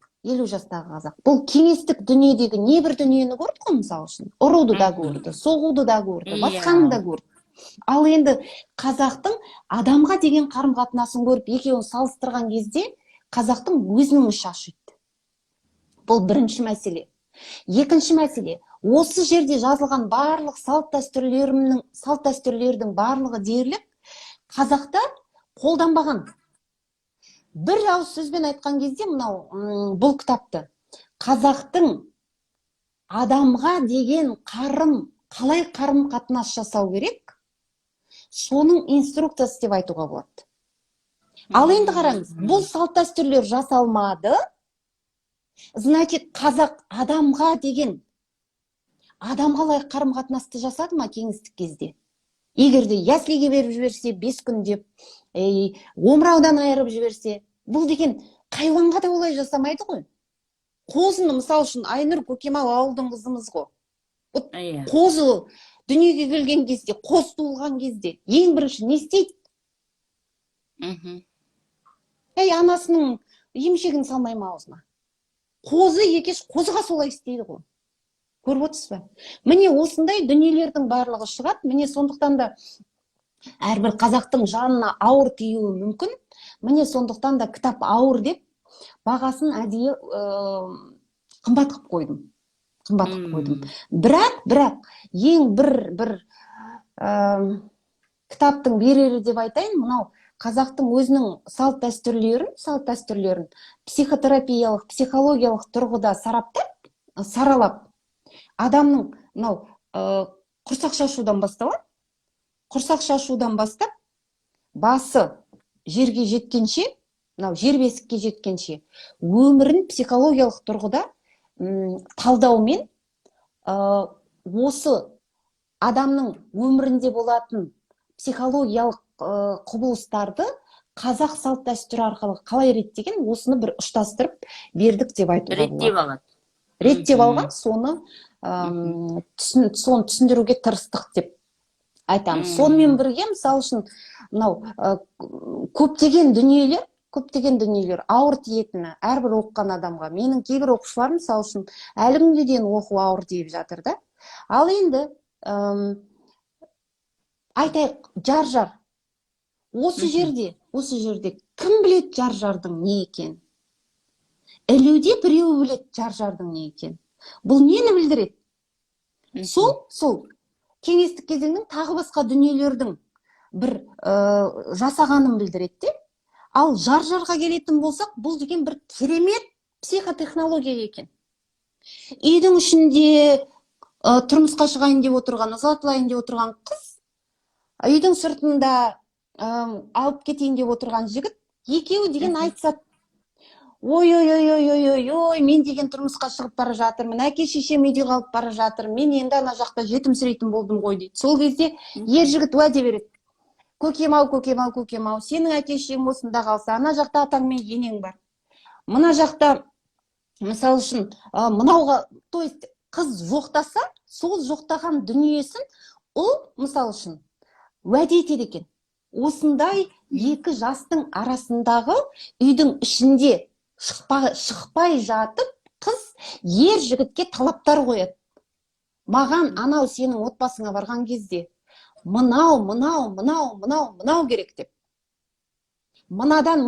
Бұл кеңестік дүниедегі небір дүниені көрді ғой, мысалы үшін. Ұруды да көрді, соғуды да көрді, басқаны да көрді. Ал енді қазақтың адамға деген қарым-қатынасын көріп, екеуін салыстырған кезде қазақтың өзінің іші ашиды. Бұл бірінші мәселе. Екінші мәселе, осы жерде жазылған барлық салт дәстүрлердің барлығы дерлік қазақта қолданбаған. Бір ауыз сөзбен айтқан кезде, бұл кітапты қазақтың адамға деген қалай қарым-қатынас жасау керек, соның инструкциясы деп айтуға болады. Ал енді қараңыз, бұл салт дәстүрлер жасалмады, значит, қазақ адамға қалай қарым-қатынасты жасады ма кеңестік кезде? Егерде яслиге беріп жіберсе 5 күн деп, омыраудан айырып жіберсе, бұл деген хайуанға да олай жасамайды ғой. Қозыны, мысалы үшін, Айнұр Көкемал ауылдың қызымыз ғой. Қозы дүниеге келген кезде, қоз туылған кезде ең бірінші не істейді? Анасының емшегін салмай ма аузына? Қозы екеш қозыға солай істейді ғой. Көріп отырсыз ба? Міне осындай дүниелердің барлығы шығады. Міне сондықтан да әрбір қазақтың жанына ауыр тиюі мүмкін. Міне сондықтан да кітап ауыр деп бағасын әдейі қымбат қылып қойдым. Бірақ ең бір кітаптың берері деп айтайын, мынау қазақтың өзінің салт дәстүрлерін психотерапиялық, психологиялық тұрғыда саралап, адамның құрсақ шашудан бастап, басы жерге жеткенше, жер бесікке жеткенше, өмірін психологиялық тұрғыда талдаумен осы адамның өмірінде болатын психологиялық құбылыстарды қазақ салт дәстүрі арқылы қалай реттеген, осыны бір ұштастырып бердік деп айтуға болады. Реттеп алған, соны түсіндіруге тырыстық деп айтамын. Сонымен бірге, мысалы үшін, көптеген дүниелер ауыр тиетіні әрбір оқыған адамға. Менің кейбір оқушыларым, мысалы үшін, әлі күнге дейін оқу ауыр тиіп жатыр да. Ал енді айтайық, жар. Осы жерде кім білет жар-жардың не екен? Ілуде біреу білет жар-жардың не екен? Бұл нені білдіреді? Сол кеңестік кезеңнің тағы басқа дүниелердің бір жасағанын білдіреді. Ал жар-жарға келетін болсақ, бұл деген бір керемет психотехнология екен. Үйдің ішінде тұрмысқа шығайын деп отырған, ұзатылайын деп отырған қыз, үйдің сыртында алып кетейін деп отырған жігіт, екеуі деген айтысады. Ой, ой, ой, ой, ой, ой, ой, мен деген тұрмысқа шығып бара жатырмын, әке шешем үйде қалып бара жатыр, мен енді ана жақта жетімсірейтін болдым ғой дейді. Сол кезде ер жігіт уәде береді. Көкем ау, көкем ау, көкем ау, сенің әке шешең осында қалса, ана жақта атаң мен енең бар. Мына жақта, мысалы үшін, мынауға, то есть қыз жоқтаса, сол жоқтаған дүниесін ұл, мысалы үшін, уәде етеді екен. Осындай екі жастың арасындағы үйдің ішінде шықпай жатып, қыз ер жігітке талаптар қояды. Маған анау сенің отбасыңа барған кезде мынау керек деп. Мынадан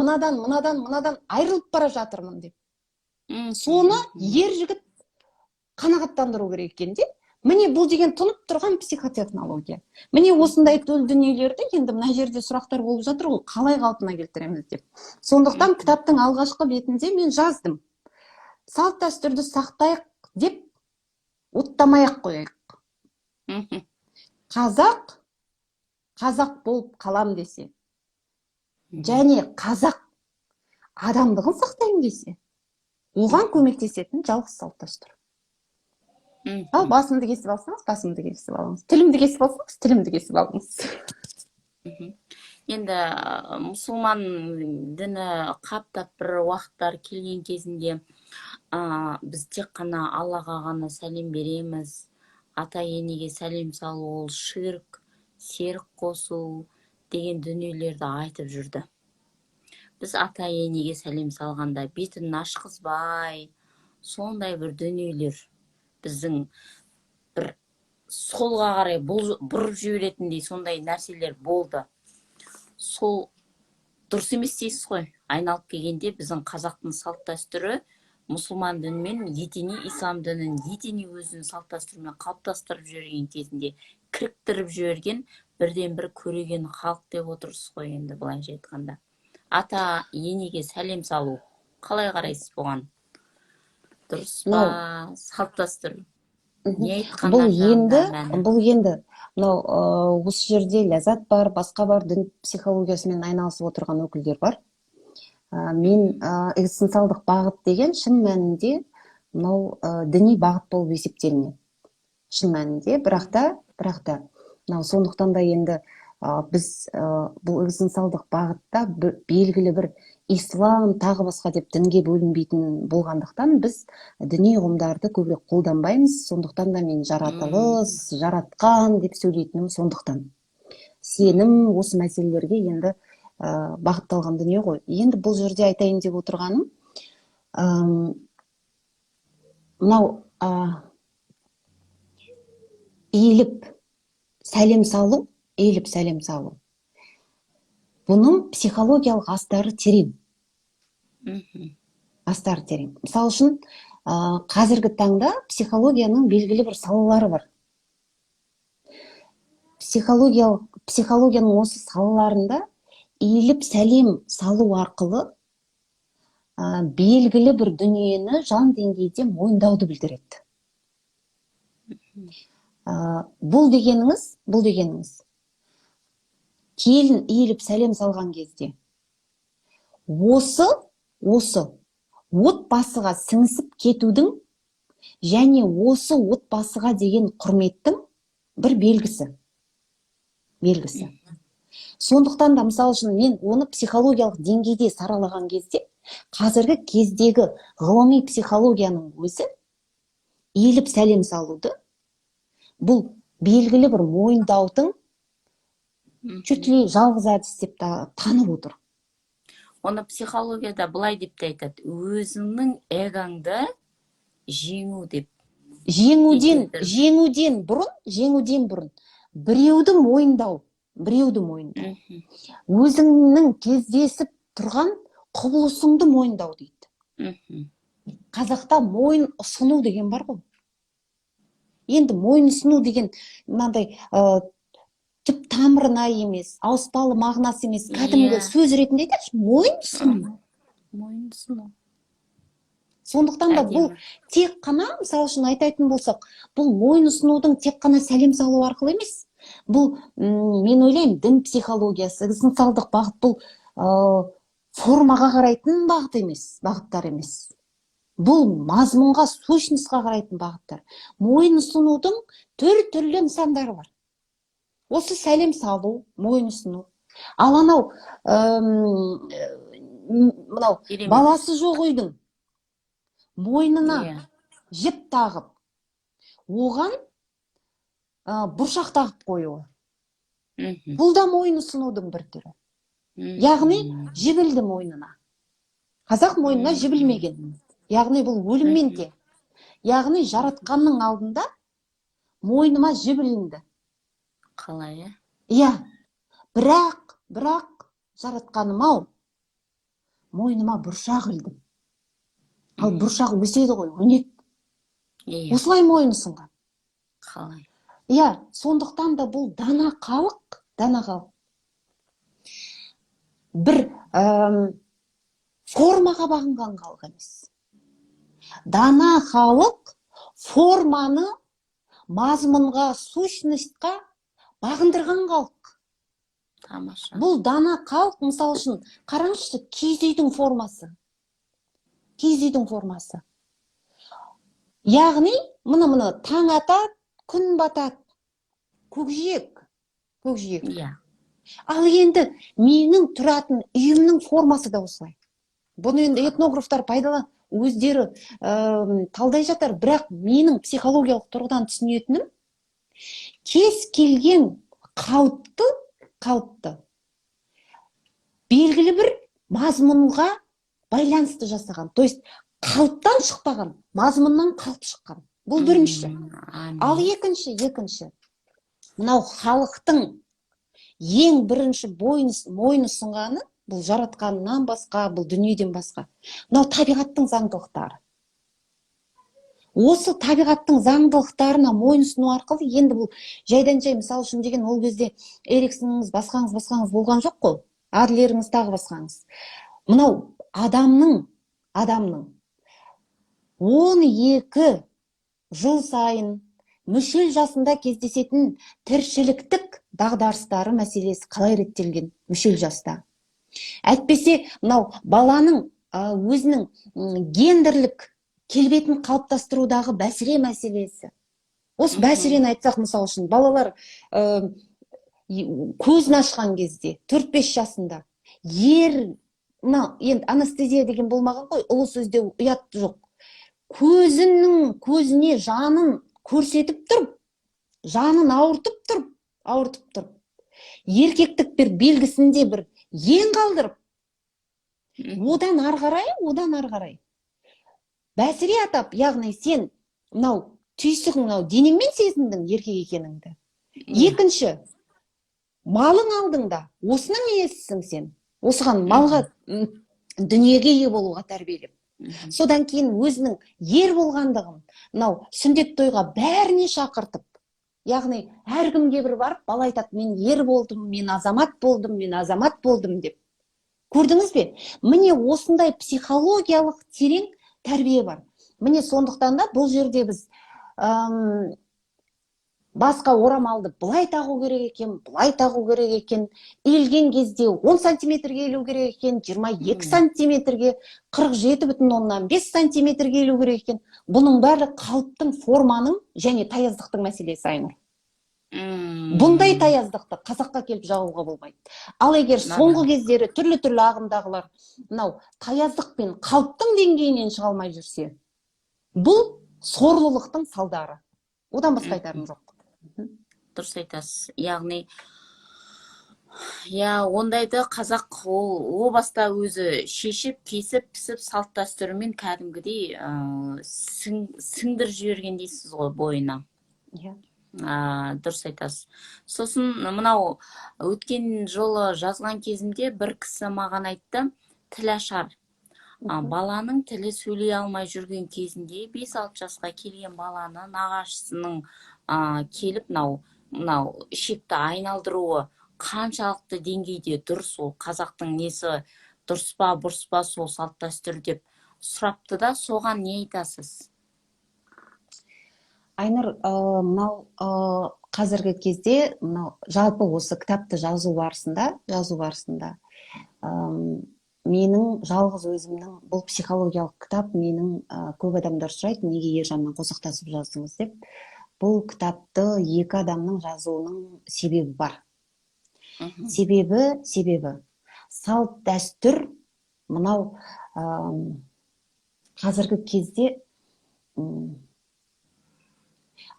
айырылып бара жатырмын деп. Соны ер жігіт қанағаттандыру керек екен де. Міне бұл деген тұнып тұрған психотехнология. Міне осындай төл дүниелерді енді мына жерде сұрақтар болып жатыр ғой, қалай қалпына келтіреміз деп. Сондықтан кітаптың алғашқы бетінде мен жаздым. Салт дәстүрді сақтайық деп оттамай-ақ қояйық. Қазақ болып қалам десе, және қазақ адамдығын сақтаймын десе, оған көмектесетін жалғыз салт дәстүр. Ал басымды кесіп алсаңыз, басымды кесіп алыңыз. Тілімді кесіп алсаңыз, тілімді кесіп алыңыз. Енді мұсылман діні қаптап бір уақыттар келген кезінде біз тек қана Аллаға ғана сәлем береміз, ата енеге сәлем салу ол ширк, серік қосу деген дүниелерді айтып жүрді. Біз ата енеге сәлем салғанда бетін ашқызбай, сондай бір дүниелер біздің бір солға қарай бұрып жіберетіндей сондай нәрселер болды. Сол дұрыс емес дейсіз ғой. Айналып келгенде біздің қазақтың салт дәстүрі мұсылман дінімен етене ислам дінін етене өзінің салт дәстүрімен қалыптастырып жүрген кезінде кіріктіріп жіберген бірден бір көреген халық деп отырсыз ғой. Енді былайша айтқанда ата енеге сәлем салу қалай қарайсыз бұған? Дұрыс па, салт дәстүр? Бұл енді мынау осы жерде ләззат бар, басқа бар, дін психологиясымен айналысып отырған өкілдер бар. Мен экзистенциалдық бағыт деген шын мәнінде мынау діни бағыт болып есептелінеді. Шын мәнінде, бірақ та мынау сондықтан да енді біз бұл экзистенциалдық бағытта белгілі бір ислам тағы басқа деп дінге бөлінбейтін болғандықтан біз діни ұғымдарды көбірек қолданбаймыз. Сондықтан да мен жаратылыс, жаратқан деп сөйлейтінім сондықтан. Сенім осы мәселелерге енді бағытталған дүние ғой. Енді бұл жерде айтайын деп отырғаным, мынау иіліп сәлем салу, бұның психологиялық астары терең. Мысалы үшін, қазіргі таңда психологияның белгілі бір салалары бар. Психологияның осы салаларында иіліп сәлем салу арқылы белгілі бір дүниені жан деңгейде мойындауды білдіреді. Бұл дегеніңіз келін иіліп сәлем салған кезде осы отбасыға сіңісіп кетудің және осы отбасыға деген құрметтің бір белгісі. Сондықтан да мысалы үшін мен оны психологиялық деңгейде саралаған кезде қазіргі кездегі ғылыми психологияның өзі иіліп сәлем салуды бұл белгілі бір мойындаудың чуть ли жалғыз әдіс деп танып отыр. Оны психологияда былай деп те айтады, өзіңнің эгоңды жеңу деп. Жеңуден бұрын біреуді мойындау. Өзіңнің кездесіп тұрған құбылысыңды мойындау дейді. Қазақта мойын ұсыну деген бар ғой. Енді мойын ұсыну деген мынандай түп тамырына емес, ауыспалы мағынасы емес, кәдімгі сөз ретінде айтайықшы, мойын ұсыну. Сондықтан да бұл әдемі. тек қана, мысалы үшін айтатын болсақ, бұл мойын ұсынудың тек қана сәлем салу арқылы емес. Бұл, мен ойлаймын, дін психологиясы, экзистенциалдық бағыт, бұл формаға қарайтын бағыт емес, бағыттар емес. Бұл мазмұнға, сущностьқа қарайтын бағыттар. Мойын ұсынудың түрлі нысандары бар. Осы сәлем салу, мойын ұсыну. Ал анау мынау баласы жоқ үйдің мойнына жіп тағып, оған бұршақ тағып қоюы. Бұл да мойын ұсынудың бір түрі. Яғни жібілді мойнына. Қазақ мойнына жібілмеген. Яғни бұл өліммен тең. Яғни жаратқанның алдында мойныма жібілінді. Қалай, Иә, бірақ жаратқаным-ау, мойныма бұршақ ілдім. Ал бұршақ өседі ғой, өнеді. Осылай мойын ұсынған. Қалай. Иә, сондықтан да бұл дана халық. Бір формаға бағынған халық емес. Дана халық форманы мазмұнға, сущностьқа бағындырған халық. Тамаша. Бұл дана халық, мысалы үшін, қараңызшы, киіз үйдің формасы. Киіз үйдің формасы. Яғни, мұны таң атады, күн батады. Көкжиек. Иә. Ал енді менің тұратын үйімнің формасы да осылай. Бұны енді этнографтар өздері талдай жатар, бірақ менің психологиялық тұрғыдан түсінетінім, кез келген қалыпты белгілі бір мазмұнға байланысты жасаған. То есть қалыптан шықпаған, мазмұннан қалып шыққан. Бұл бірінші. Ал екінші. Мынау халықтың ең бірінші мойын ұсынғаны, бұл жаратқаннан басқа, бұл дүниеден басқа. Мынау табиғаттың заңдылықтары. Осы табиғаттың заңдылықтарына мойын ұсыну арқылы, енді бұл жайдан жай, мысалы үшін деген, ол кезде Эриксоныңыз, басқаңыз болған жоқ қой. Адлеріңіз, тағы басқаңыз. Мынау адамның 12 жыл сайын мүшел жасында кездесетін тіршіліктік дағдарыстары мәселесі қалай реттелген мүшел жаста. Әйтпесе, мынау баланың өзінің гендерлік келбетін қалыптастырудағы бәсіре мәселесі. Осы бәсірені айтсақ, мысалы үшін, балалар көзін ашқан кезде, 4-5 жасында, енді анестезия деген болмаған ғой, ұлы сөзде ұят жоқ. Көзіне жанын көрсетіп тұрып, жанын ауыртып тұрып, еркектік бір белгісінде бір ең қалдырып, одан ары қарай бәсіре атап, яғни сен түйсігің денеңмен сезіндің еркек екеніңді. Екінші, малың алдыңда, осының иесісің сен. Осыған малға дүниеге ие болуға тәрбиелеп. Содан кейін өзінің ер болғандығын, сүндет тойға бәріне шақыртып, яғни әркімге бір барып, бала айтады, мен ер болдым, мен азамат болдым деп. Көрдіңіз бе? Міне осындай психологиялық терең тәрбие бар. Міне сондықтан да бұл жерде біз басқа орамалды былай тағу керек екен, иілген кезде 10 сантиметрге иілу керек екен, 22 сантиметрге, 47,5 сантиметрге иілу керек екен. Бұның бәрі қалыптың, форманың және таяздықтың мәселесі, Айнұр. Бұндай таяздықты қазаққа келіп жағуға болмайды. Ал егер соңғы кездері түрлі ағымдағылар таяздық пен қалыптың деңгейінен шыға алмай жүрсе, бұл сорлылықтың салдары. Одан басқа айтарым жоқ. Дұрыс айтасыз. Яғни, ондайды қазақ о баста өзі шешіп, кесіп, пісіп, салт дәстүрімен кәдімгідей сіңдір жіберген дейсіз ғой бойына. Дұрыс айтасыз. Сосын мынау өткен жолы жазған кезімде бір кісі маған айтты, тілашар. Баланың тілі сөйлей алмай жүрген кезінде 5-6 жасқа келген баланы нағашысының келіп мынау ішекті айналдыруы қаншалықты деңгейде дұрыс, ол қазақтың несі дұрыс па, бұрыс па, сол салт дәстүр деп сұрапты да, соған не айтасыз? Айнұр, мынау қазіргі кезде мынау жалпы осы кітапты жазу барысында менің жалғыз өзімнің, бұл психологиялық кітап, менің көп адамдар сұрайды, неге ержанмен қосақтасып жаздыңыз деп. Бұл кітапты екі адамның жазуының себебі бар. Себебі салт дәстүр мынау қазіргі кезде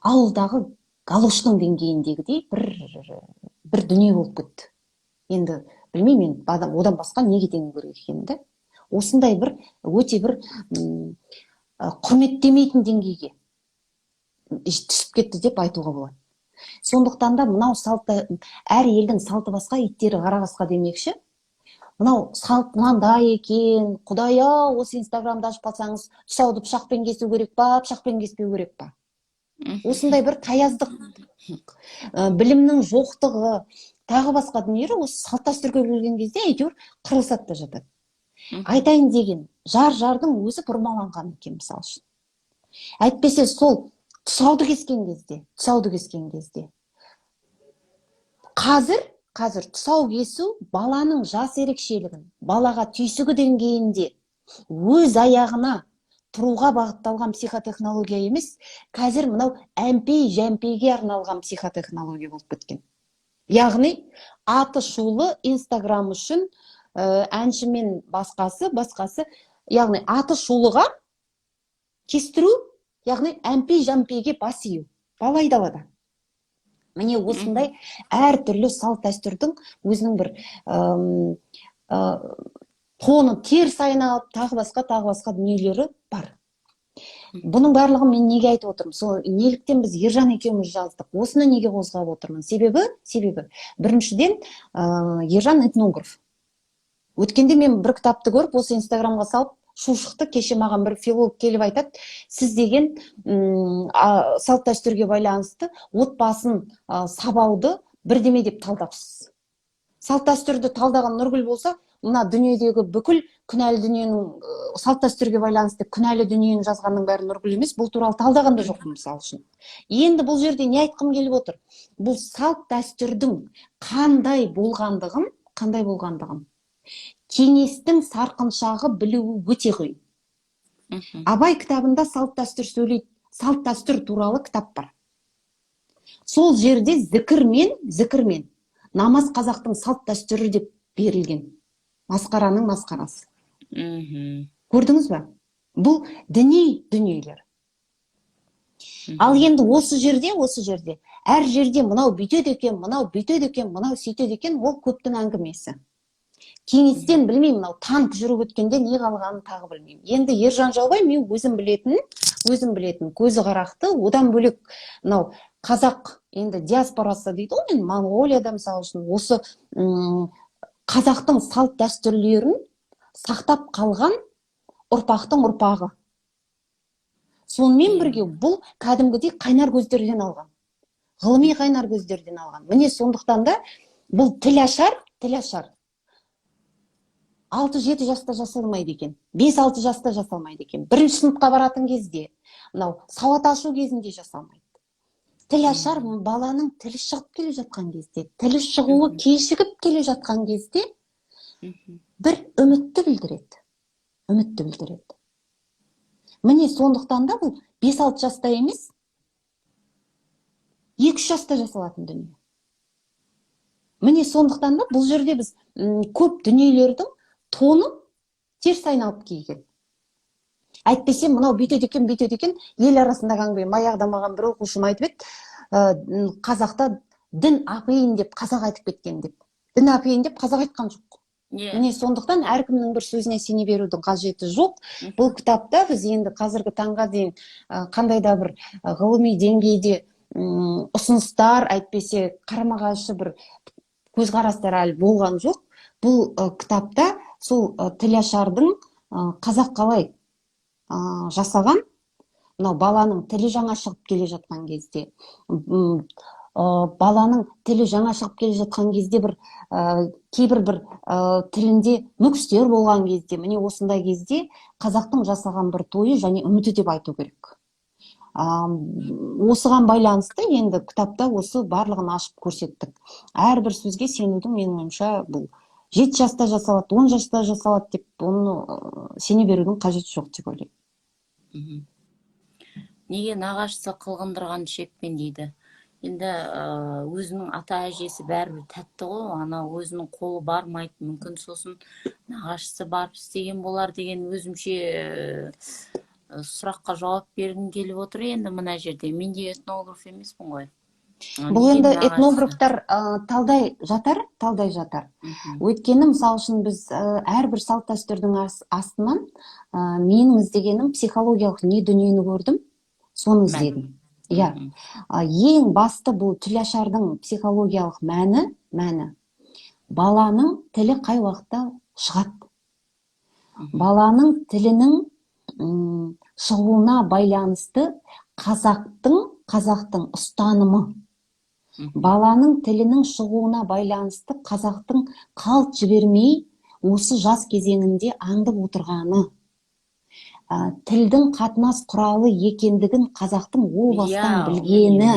ауылдағы галоштың деңгейіндегідей бір дүние болып кетті. Енді білмеймін, мен одан басқа неге теңеу керек екенін. Осындай бір өте бір құрметтемейтін деңгейге түсіп кетті деп айтуға болады. Сондықтан да мынау салты, әр елдің салты басқа, иттері қара қасқа демекші. Мынау салт мынандай екен, Құдай-ау, осы Инстаграмды ашып қалсаңыз, тұсауды пышақпен кесу керек па, пышақпен кеспеу керек па? Осындай бір таяздық, білімнің жоқтығы, тағы басқа дүниелер осы салт дәстүрге келген кезде әйтеуір қырылысады да жатады. Айтайын деген, жардың өзі бұрмаланған екен, мысалы үшін. Әйтпесе сол тұсауды кескен кезде қазір тұсау кесу баланың жас ерекшелігін, балаға түйсігі деңгейінде өз аяғына тұруға бағытталған психотехнология емес, қазір мынау әмпей-жәмпейге арналған психотехнология болып кеткен. Яғни аты шулы Инстаграм үшін әнші мен басқасы, яғни аты шулыға кестіру, яғни әмпей-жәмпейге бас ию, бала айдалада. Міне осындай әртүрлі салт дәстүрдің өзінің бір тоны теріс айналып, тағы басқа дүниелері бар. Бұның барлығын мен неге айтып отырмын? Сол неліктен біз Ержан екеуміз жаздық? Осыны неге қозғап отырмын? Себебі біріншіден Ержан этнограф. Өткенде мен бір кітапты көріп, осы Инстаграмға салып, шу шықты. Кеше маған бір филолог келіп айтады, сіз деген салт дәстүрге байланысты отбасын сабауды бірдеме деп талдапсыз. Салт дәстүрді талдаған Нұргүл болса, мына дүниедегі бүкіл күнәлі дүниенің, салт дәстүрге байланысты күнәлі дүниені жазғанның бәрі Нұргүл емес, бұл туралы талдаған да жоқпын, мысалы үшін. Енді бұл жерде не айтқым келіп отыр? Бұл салт дәстүрдің қандай болғандығын кеңестің сарқыншағы білуі өте қиын. Абай кітабында салт дәстүр туралы кітап бар. Сол жерде зікірмен намаз қазақтың салт дәстүрі деп берілген. Масқараның масқарасы. Көрдіңіз ба? Бұл діни дүниелер. Ал енді осы жерде әр жерде мынау бүйтеді екен, мынау сөйтеді екен, ол көптің әңгімесі. Кеңестен білмеймін, мынау танк жүріп өткенде не қалғанын тағы білмеймін. Енді Ержан Жаубай мен өзім білетін көзі қарақты, одан бөлек мынау қазақ енді диаспорасы дейді ғой, мен Монғолияда мысалы үшін осы қазақтың салт дәстүрлерін сақтап қалған ұрпақтың ұрпағы. Сонымен бірге бұл кәдімгідей қайнар көздерден алған. Ғылыми қайнар көздерден алған. Міне сондықтан да бұл тіл ашар 6-7 жаста жасалмайды екен, 5-6 жаста жасалмайды екен. Бірінші сыныпқа баратын кезде, мынау сауат ашу кезінде жасалмайды. Тіл ашар баланың тілі шығып келе жатқан кезде, тілі шығуы кешігіп келе жатқан кезде бір үмітті білдіреді. Міне сондықтан да бұл 5-6 жаста емес, 2-3 жаста жасалатын дүние. Міне сондықтан да бұл жерде біз көп дүниелердің тоны теріс айналып келген. Әйтпесе мынау бүйтеді екен, ел арасындағы әңгіме. Баяғыда маған бір оқушым айтып еді, қазақта дін апиын деп қазақ айтып кеткен деп. Дін апиын деп қазақ айтқан жоқ. Міне сондықтан әркімнің бір сөзіне сене берудің қажеті жоқ. Бұл кітапта біз енді қазіргі таңға дейін қандай да бір ғылыми деңгейде ұсыныстар, әйтпесе қарама-қайшы бір көзқарастар әлі болған жоқ. Бұл кітапта сол тілашардың қазақ қалай жасаған, мынау баланың тілі жаңа шығып келе жатқан кезде, баланың тілі жаңа шығып келе жатқан кезде кейбір бір тілінде нүкістер болған кезде, міне осындай кезде қазақтың жасаған бір тойы және үміті деп айту керек. Осыған байланысты енді кітапта осы барлығын ашып көрсеттік. Әрбір сөзге сенудің менің ойымша бұл 7 жаста жасалады, 10 жаста жасалады деп оны сене берудің қажеті жоқ деп ойлаймын. Неге нағашысы қылғындырған шекпен дейді. Енді өзінің ата әжесі бәрібір тәтті ғой, ана өзінің қолы бармайды, мүмкін сосын нағашысы барып істеген болар деген өзімше сұраққа жауап бергім келіп отыр. Енді мына жерде мен де этнограф емеспін ғой. Бұл енді этнографтар талдай жатар. Өйткені мысалы үшін біз әрбір салт дәстүрдің астынан менің іздегенім психологиялық не дүниені көрдім, соны іздедім. Иә. Ең басты бұл тілашардың психологиялық мәні баланың тілі қай уақытта шығады. Баланың тілінің шығуына байланысты қазақтың ұстанымы. Баланың тілінің шығуына байланысты қазақтың қалт жібермей осы жас кезеңінде аңдып отырғаны. Тілдің қатынас құралы екендігін қазақтың о бастан білгені.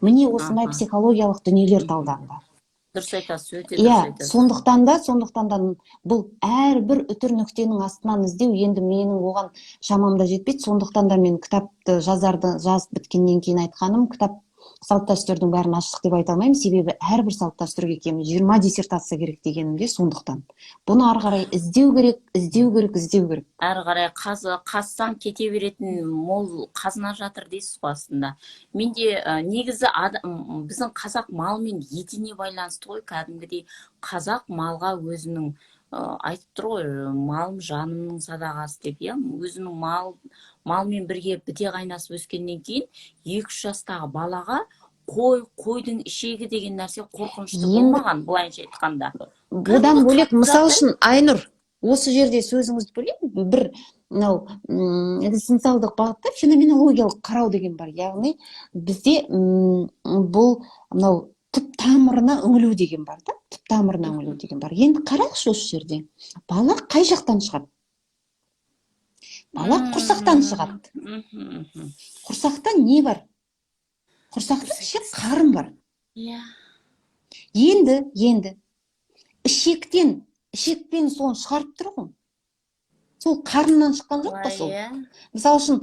Міне осындай психологиялық дүниелер талданды. Дұрыс айтасыз, өте дұрыс айтасыз. Сондықтан да бұл әрбір үтір нүктенің астынан іздеу енді менің оған шамамда жетпейді. Сондықтан да мен кітапты жазып біткеннен кейін айтқаным, кітап салт дәстүрдің бәрін аштық деп айта алмаймын, себебі әрбір салт дәстүрге кемі 20 диссертация керек дегенім де сондықтан. Бұны ары қарай іздеу керек. Ары қарай қазсаң кете беретін мол қазына жатыр дейсіз ғой астында. Менде негізі біздің қазақ малмен етіне байланысты ғой, кәдімгідей қазақ малға өзінің айтып тұр ғой, малым жанымның садағасы деп, өзінің малмен бірге біте қайнасып өскеннен кейін 2-3 жастағы балаға қойдың ішегі деген нәрсе қорқынышты болмаған, былайынша айтқанда. Бұдан бөлек, мысал үшін, Айнұр, осы жерде сөзіңізді бөлейін, бір экзистенциалдық бағытта феноменологиялық қарау деген бар. Яғни бізде бұл түп тамырына үңілу деген бар да, Енді қараңызшы осы жерде. Бала қай жақтан шығады? Бала құрсақтан шығады. Құрсақта не бар? Құрсақта ішек қарын бар. Енді ішекпен соны шығарып тұр ғой. Сол қарыннан шыққан жоқ па сол? Мысалы үшін,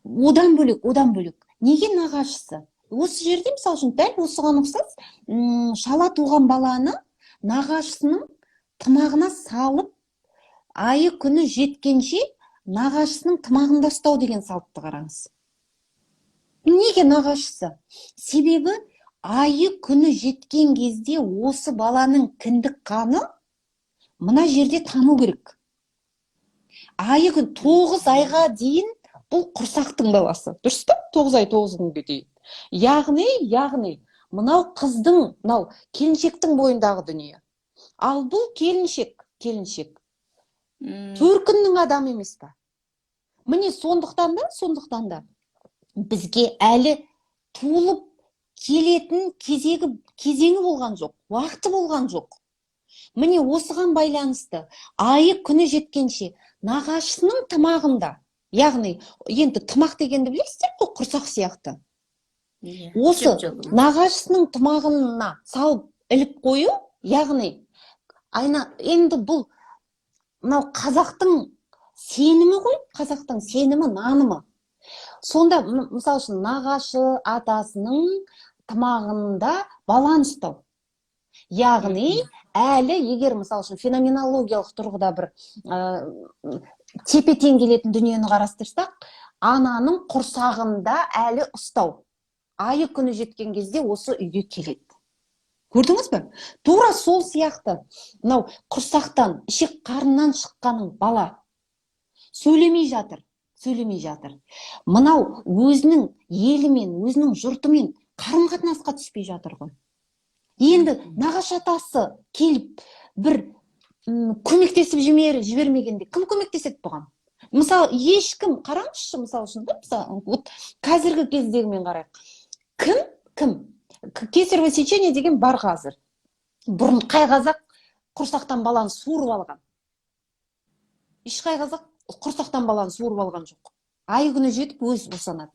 одан бөлек. Неге нағашысы? Осы жерде, мысалы үшін, дәл осыған ұқсас, шала туған баланы нағашысының тымағына салып, айы күні жеткенше нағашысының тымағында ұстау деген салтты қараңыз. Неге нағашысы? Себебі айы күні жеткен кезде осы баланың кіндік қаны мына жерде тану керек. Айы күн 9 айға дейін бұл құрсақтың баласы. Дұрыс па? 9 ай 9 күнге дейін. Яғни, мынау қыздың, келіншектің бойындағы дүние. Ал бұл келіншек. 4 күннің адамы емес па? Міне сондықтан да бізге әлі туылып келетін кезеңі болған жоқ, уақыты болған жоқ. Міне осыған байланысты айы күні жеткенше нағашысының тымағында, яғни енді тымақ дегенді білесіздер ғой, құрсақ сияқты. Осы нағашысының тымағына салып іліп қою, яғни енді бұл қазақтың сенімі ғой, қазақтың сенімі, нанымы. Сонда, мысалы үшін, нағашы атасының тымағында баланы ұстау. Яғни, әлі егер, мысалы үшін, феноменологиялық тұрғыда бір тепе-тең келетін дүниені қарастырсақ, ананың құрсағында әлі ұстау. Айы күні жеткен кезде осы үйге келеді. Көрдіңіз бе? Тура сол сияқты, құрсақтан, ішек қарыннан шыққаның бала сөйлемей жатыр. Мынау өзінің елімен, өзінің жұртымен қарым-қатынасқа түспей жатыр ғой. Енді нағашы атасы келіп бір көмектесіп жібермегенде кім көмектеседі бұған? мысалы ешкім, қараңызшы, мысалы үшін да, мысалы вот қазіргі кездегі мен қарайық, кім кесарево сечение деген бар қазір. Бұрын қай қазақ құрсақтан баланы суырып алған? Ешқай қазақ құрсақтан баланы суырып алған жоқ. Ай күні жетіп өз босанады.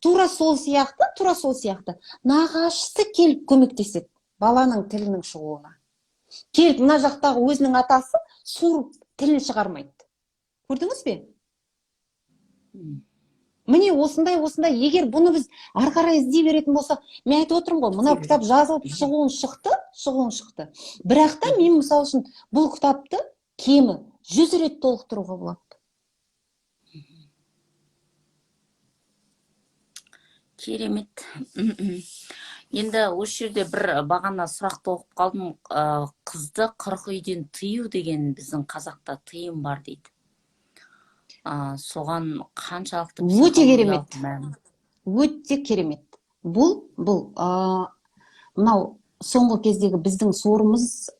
Тура сол сияқты нағашысы келіп көмектеседі баланың тілінің шығуына. Келіп мына жақтағы өзінің атасы суырып тілін шығармайды. Көрдіңіз бе? Міне осындай, егер бұны біз ары қарай іздей беретін болсақ, мен айтып отырмын ғой, мына кітап жазылып шығуын шықты. Бірақ та мен мысалы үшін бұл кітапты кемі 100 рет толықтыруға болады. Керемет. Енді осы жерде бір бағана сұрақты оқып қалдым. Қызды 40 үйден тыю деген біздің қазақта тыйым бар дейді. Соған қаншалықты Өте керемет. психологиялық мән? Өте керемет. Бұл мынау соңғы кездегі біздің сорымыз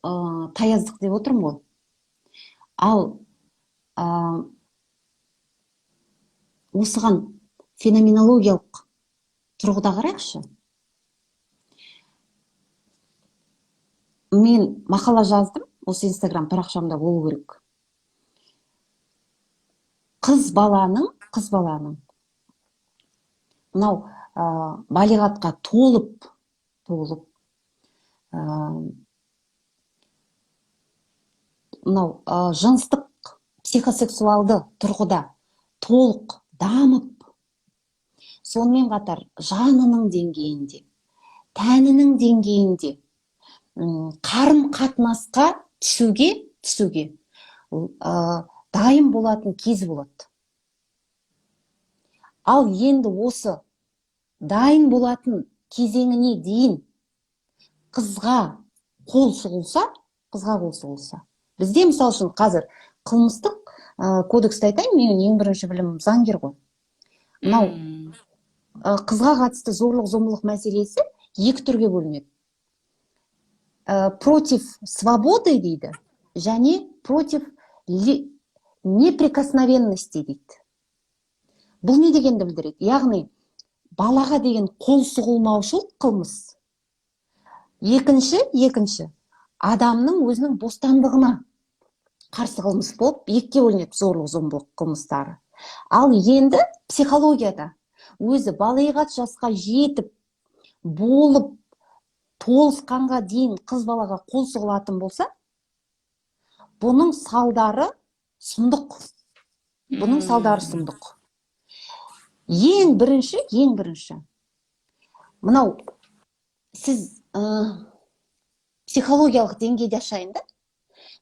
таяздық деп отырмын ғой. Ал осыған феноменологиялық тұрғыда қарайықшы. Мен мақала жаздым, осы Инстаграм парақшамда болу керек. Қыз баланың мынау балиғатқа толып мынау жыныстық психосексуалды тұрғыда толық дамып, сонымен қатар жанының деңгейінде, тәнінің деңгейінде қарым қатынасқа түсуге дайын болатын кезі болады. Ал енді осы дайын болатын кезеңіне дейін қызға қол сұғылса, бізде мысалы үшін қазір қылмыстық кодексті айтайын, менің ең бірінші білімім заңгер ғой. Мынау қызға қатысты зорлық-зомбылық мәселесі екі түрге бөлінеді. Против свободы дейді, және против неприкосновенности дейді. Бұл не дегенді білдіреді? Яғни, балаға деген қол сұғылмаушылық қылмыс. Екінші, адамның өзінің бостандығына қарсы қылмыс болып, екіге бөлінеді зорлық-зомбылық қылмыстары. Ал енді психологияда өзі балиғат жасқа жетіп, болып, толысқанға дейін қыз балаға қол сұғылатын болса, бұның салдары сұмдық. Ең бірінші, мынау сіз психологиялық деңгейде ашайын да,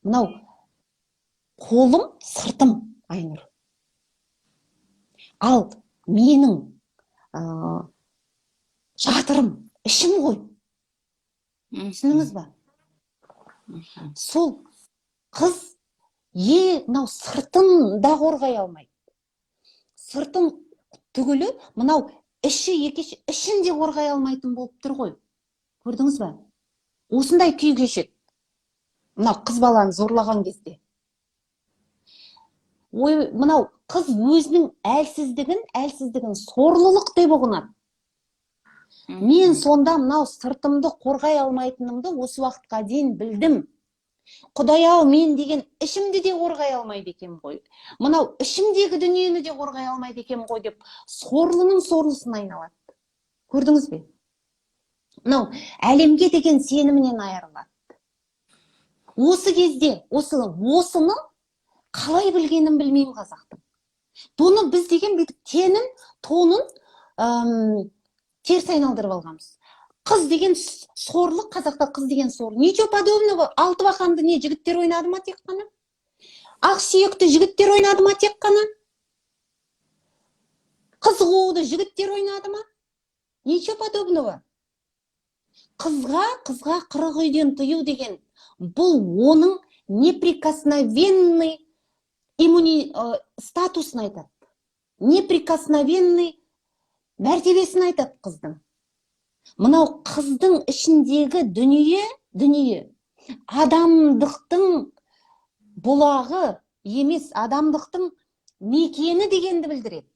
мынау қолым, сыртым, Айнұр. Ал менің жатырым, ішім ғой. Түсініңіз ба? Сол қыз мынау сыртын да қорғай алмайды. Сыртын түгілі, мынау ішін де қорғай алмайтын болып тұр ғой. Көрдіңіз ба? Осындай күй кешеді. Мынау қыз баланы зорлаған кезде. Мынау қыз өзінің әлсіздігін сорлылық деп ұғынады. Мен сонда мынау сыртымды қорғай алмайтынымды осы уақытқа дейін білдім. Құдай-ау, мен деген ішімді де қорғай алмайды екем ғой. Мынау ішімдегі дүниені де қорғай алмайды екем ғой деп сорлының сорлысын айналады. Көрдіңіз бе? Мынау әлемге деген сенімінен айырылады. Осы кезде осыны қалай білгенін білмеймін қазақтың. Бұны біз деген бүйтіп тенін, тонын теріс айналдырып алғанбыз. Қыз деген сорлық, қазақта қыз деген сорлық. Ничего подобного. Алтыбақанды не, жігіттер ойнады ма тек қана? Ақсүйекті жігіттер ойнады ма тек қана? Қыз қууды жігіттер ойнады ма? Ничего подобного. Қызға 40 үйден тыю деген, бұл оның неприкосновенный статусын айтады. Неприкосновенный мәртебесін айтады қыздың. Мынау қыздың ішіндегі дүние адамдықтың бұлағы емес, адамдықтың мекені дегенді білдіреді.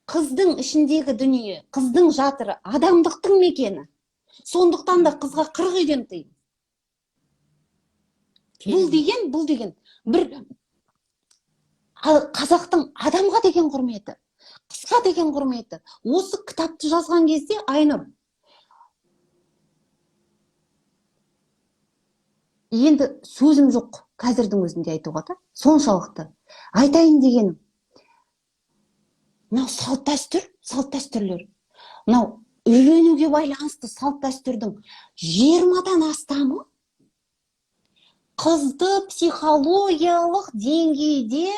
Қыздың ішіндегі дүние, қыздың жатыры, адамдықтың мекені. Сондықтан да қызға 40 үйден тыйым. Бұл деген бір қазақтың адамға деген құрметі, қызға деген құрметі. Осы кітапты жазған кезде Айнұр, енді сөзім жоқ қазірдің өзінде айтуға да, соншалықты. Айтайын дегенім, мынау салт дәстүрлер, мынау үйленуге байланысты салт дәстүрдің 20-дан астамы қызды психологиялық деңгейде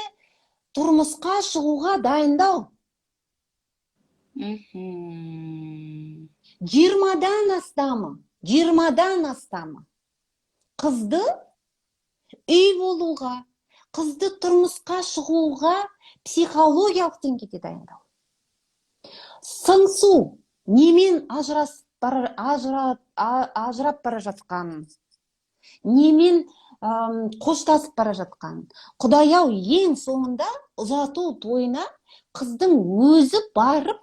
тұрмысқа шығуға дайындау. 20-дан астамы қызды үй болуға, қызды тұрмысқа шығуға психологиялық деңгейде дайындау. Сыңсу, немен ажырап бара жатқан, немен қоштасып бара жатқан. Құдай-ау, ең соңында ұзату тойына қыздың өзі барып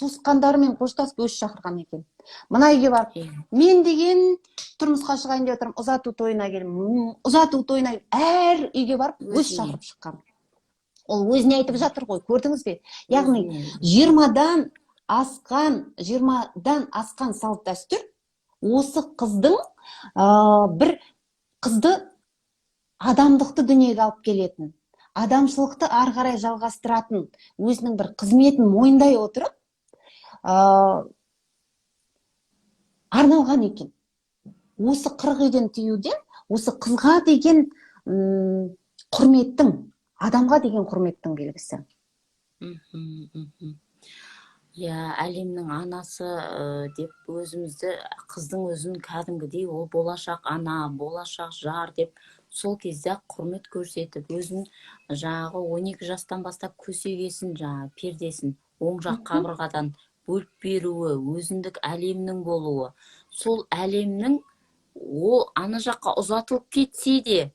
туысқандарымен қоштасып өзі шақырған екен. Мына үйге барып, мен деген тұрмысқа шығайын деп отырмын, ұзату тойына келдім. Ұзату тойына әр үйге барып өзі шақырып шыққан. Ол өзіне айтып жатыр ғой, көрдіңіз бе? Яғни 20-дан асқан салт дәстүр осы қыздың бір қызды адамдықты дүниеге алып келетін, адамшылықты ары қарай жалғастыратын, өзінің бір қызметін мойындай отырып арналған екен. Осы 40 үйден тыюден, осы қызға деген құрметтің, адамға деген құрметтің белгісі. Әлемнің анасы деп өзімізді, қыздың өзін кәдімгідей ол болашақ ана, болашақ жар деп сол кезде құрмет көрсетіп, өзін жағы 12 жастан бастап көсегесін, пердесін оң жақ қабырғадан бөліп беруі, өзіндік әлемнің болуы. Сол әлемнің ол ана жаққа ұзатылып кетсе де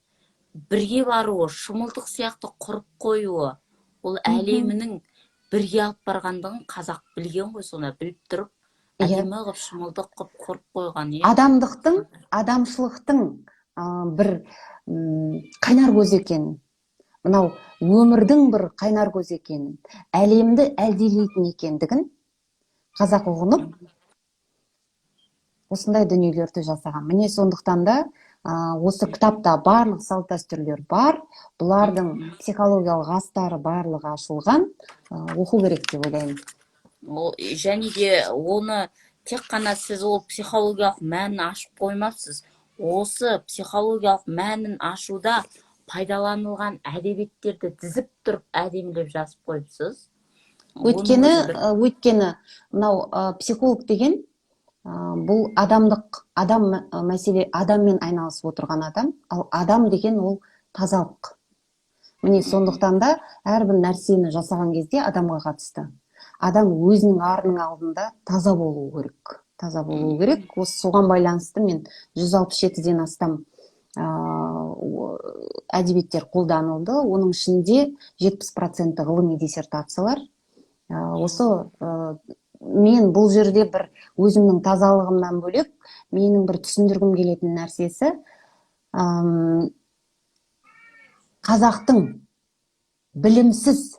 бірге баруы, шымылдық сияқты құрып қоюы, ол әлемінің бірге алып барғандығын қазақ білген ғой, соны біліп тұрып, әдемі қылып шымылдық қылып құрып қойған. Адамдықтың, адамшылықтың бір қайнар көзі екенін, мынау өмірдің бір қайнар көзі екенін, әлемді әлдилейтін екендігін қазақ ұғынып, осындай дүниелерді жасаған. Міне сондықтан да осы кітапта барлық салт дәстүрлер бар, бұлардың психологиялық астары барлығы ашылған, оқу керек деп ойлаймын. Және де оны тек қана сіз ол психологиялық мәнін ашып қоймапсыз. Осы психологиялық мәнін ашуда пайдаланылған әдебиеттерді дізіп тұрып әдемілеп жазып қойыпсыз. Өйткені мынау психолог деген бұл адаммен айналысып отырған адам, ал адам деген ол тазалық. Міне сондықтан да әрбір нәрсені жасаған кезде адамға қатысты. Адам өзінің арының алдында таза болуы керек. Таза болуы керек. Осы соған байланысты мен 167-ден астам әдебиеттер қолданылды. Оның ішінде 70% ғылыми диссертациялар. Осы мен бұл жерде бір өзімнің тазалығымнан бөлек, менің бір түсіндіргім келетін нәрсесі, қазақтың білімсіз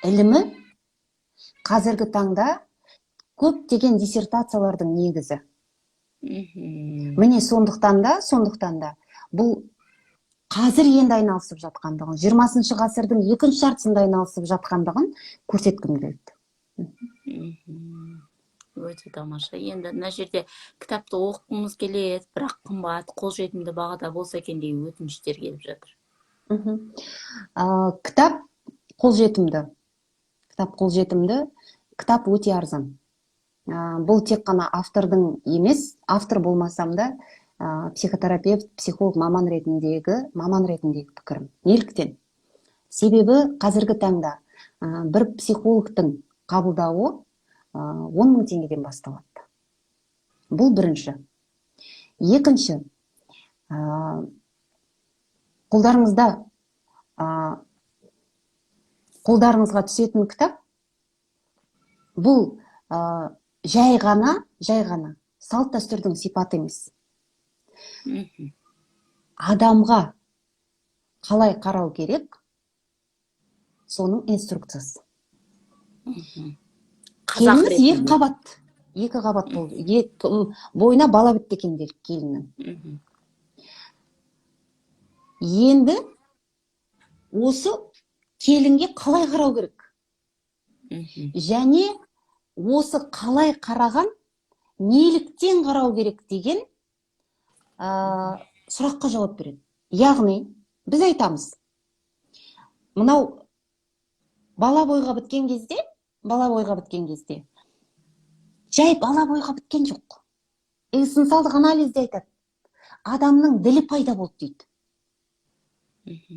ілімі қазіргі таңда көптеген диссертациялардың негізі. Міне сондықтан да бұл қазір енді айналысып жатқандығын, 20 ғасырдың екінші жартысында айналысып жатқандығын көрсеткім келді. Өте тамаша. Енді мына жерде кітапты оқығымыз келеді, бірақ қымбат, қолжетімді бағада болса екен деген өтініштер келіп жатыр. Кітап қолжетімді. Кітап өте арзан. Бұл тек қана автордың емес, автор болмасам да психотерапевт, психолог маман ретіндегі пікірім. Неліктен? Себебі қазіргі таңда бір психологтың қабылдауы 10 000 теңгеден басталады. Бұл бірінші. Екінші, қолдарыңызда қолдарыңызға түсетін кітап бұл жай ғана салт дәстүрдің сипаты емес. Адамға қалай қарау керек, соның инструкциясы. Келініміз екі қабат болды. Бойына бала бітті екен деді келіннің. Енді осы келінге қалай қарау керек? Және осы қалай қараған, неліктен қарау керек деген сұраққа жауап береді. Яғни, біз айтамыз, мынау бала бойға біткен кезде, жай бала бойға біткен жоқ. Экзистенциалдық анализде айтады, адамның ділі пайда болды дейді.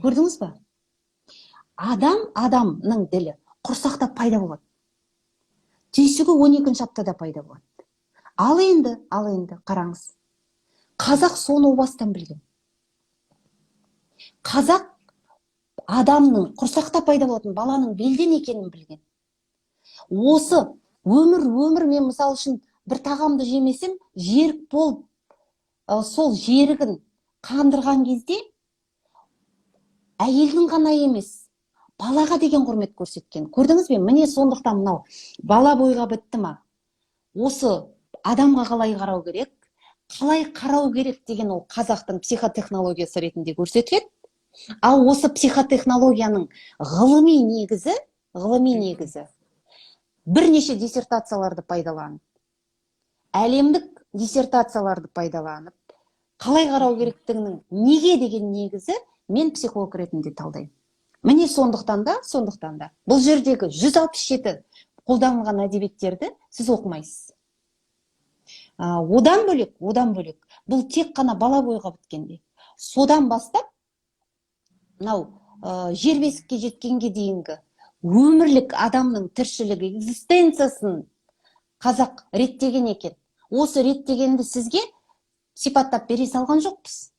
Көрдіңіз ба? Адамның ділі құрсақта пайда болады. Түйсігі 12-ші аптада пайда болады. Ал енді қараңыз. Қазақ соны о бастан білген. Қазақ адамның құрсақта пайда болатын баланың белден екенін білген. Осы өмір мен мысал үшін бір тағамды жемесем, жерік болып, сол жерігін қандырған кезде әйелдің ғана емес, балаға деген құрмет көрсеткен. Көрдіңіз бе? Міне сондықтан мынау бала бойға бітті ма? Осы адамға қалай қарау керек деген ол қазақтың психотехнологиясы ретінде көрсетіледі. Ал осы психотехнологияның ғылыми негізі бірнеше диссертацияларды пайдаланып, әлемдік диссертацияларды пайдаланып, қалай қарау керектігінің неге деген негізі мен психолог ретінде талдаймын. Міне сондықтан да бұл жердегі 167 қолданылған әдебиеттерді сіз оқымайсыз. Одан бөлек, бұл тек қана бала бойға біткенде. Содан бастап, жер бесікке жеткенге дейінгі өмірлік адамның тіршілігі, экзистенциясын қазақ реттеген екен. Осы реттегенді сізге сипаттап бере салған жоқпыз.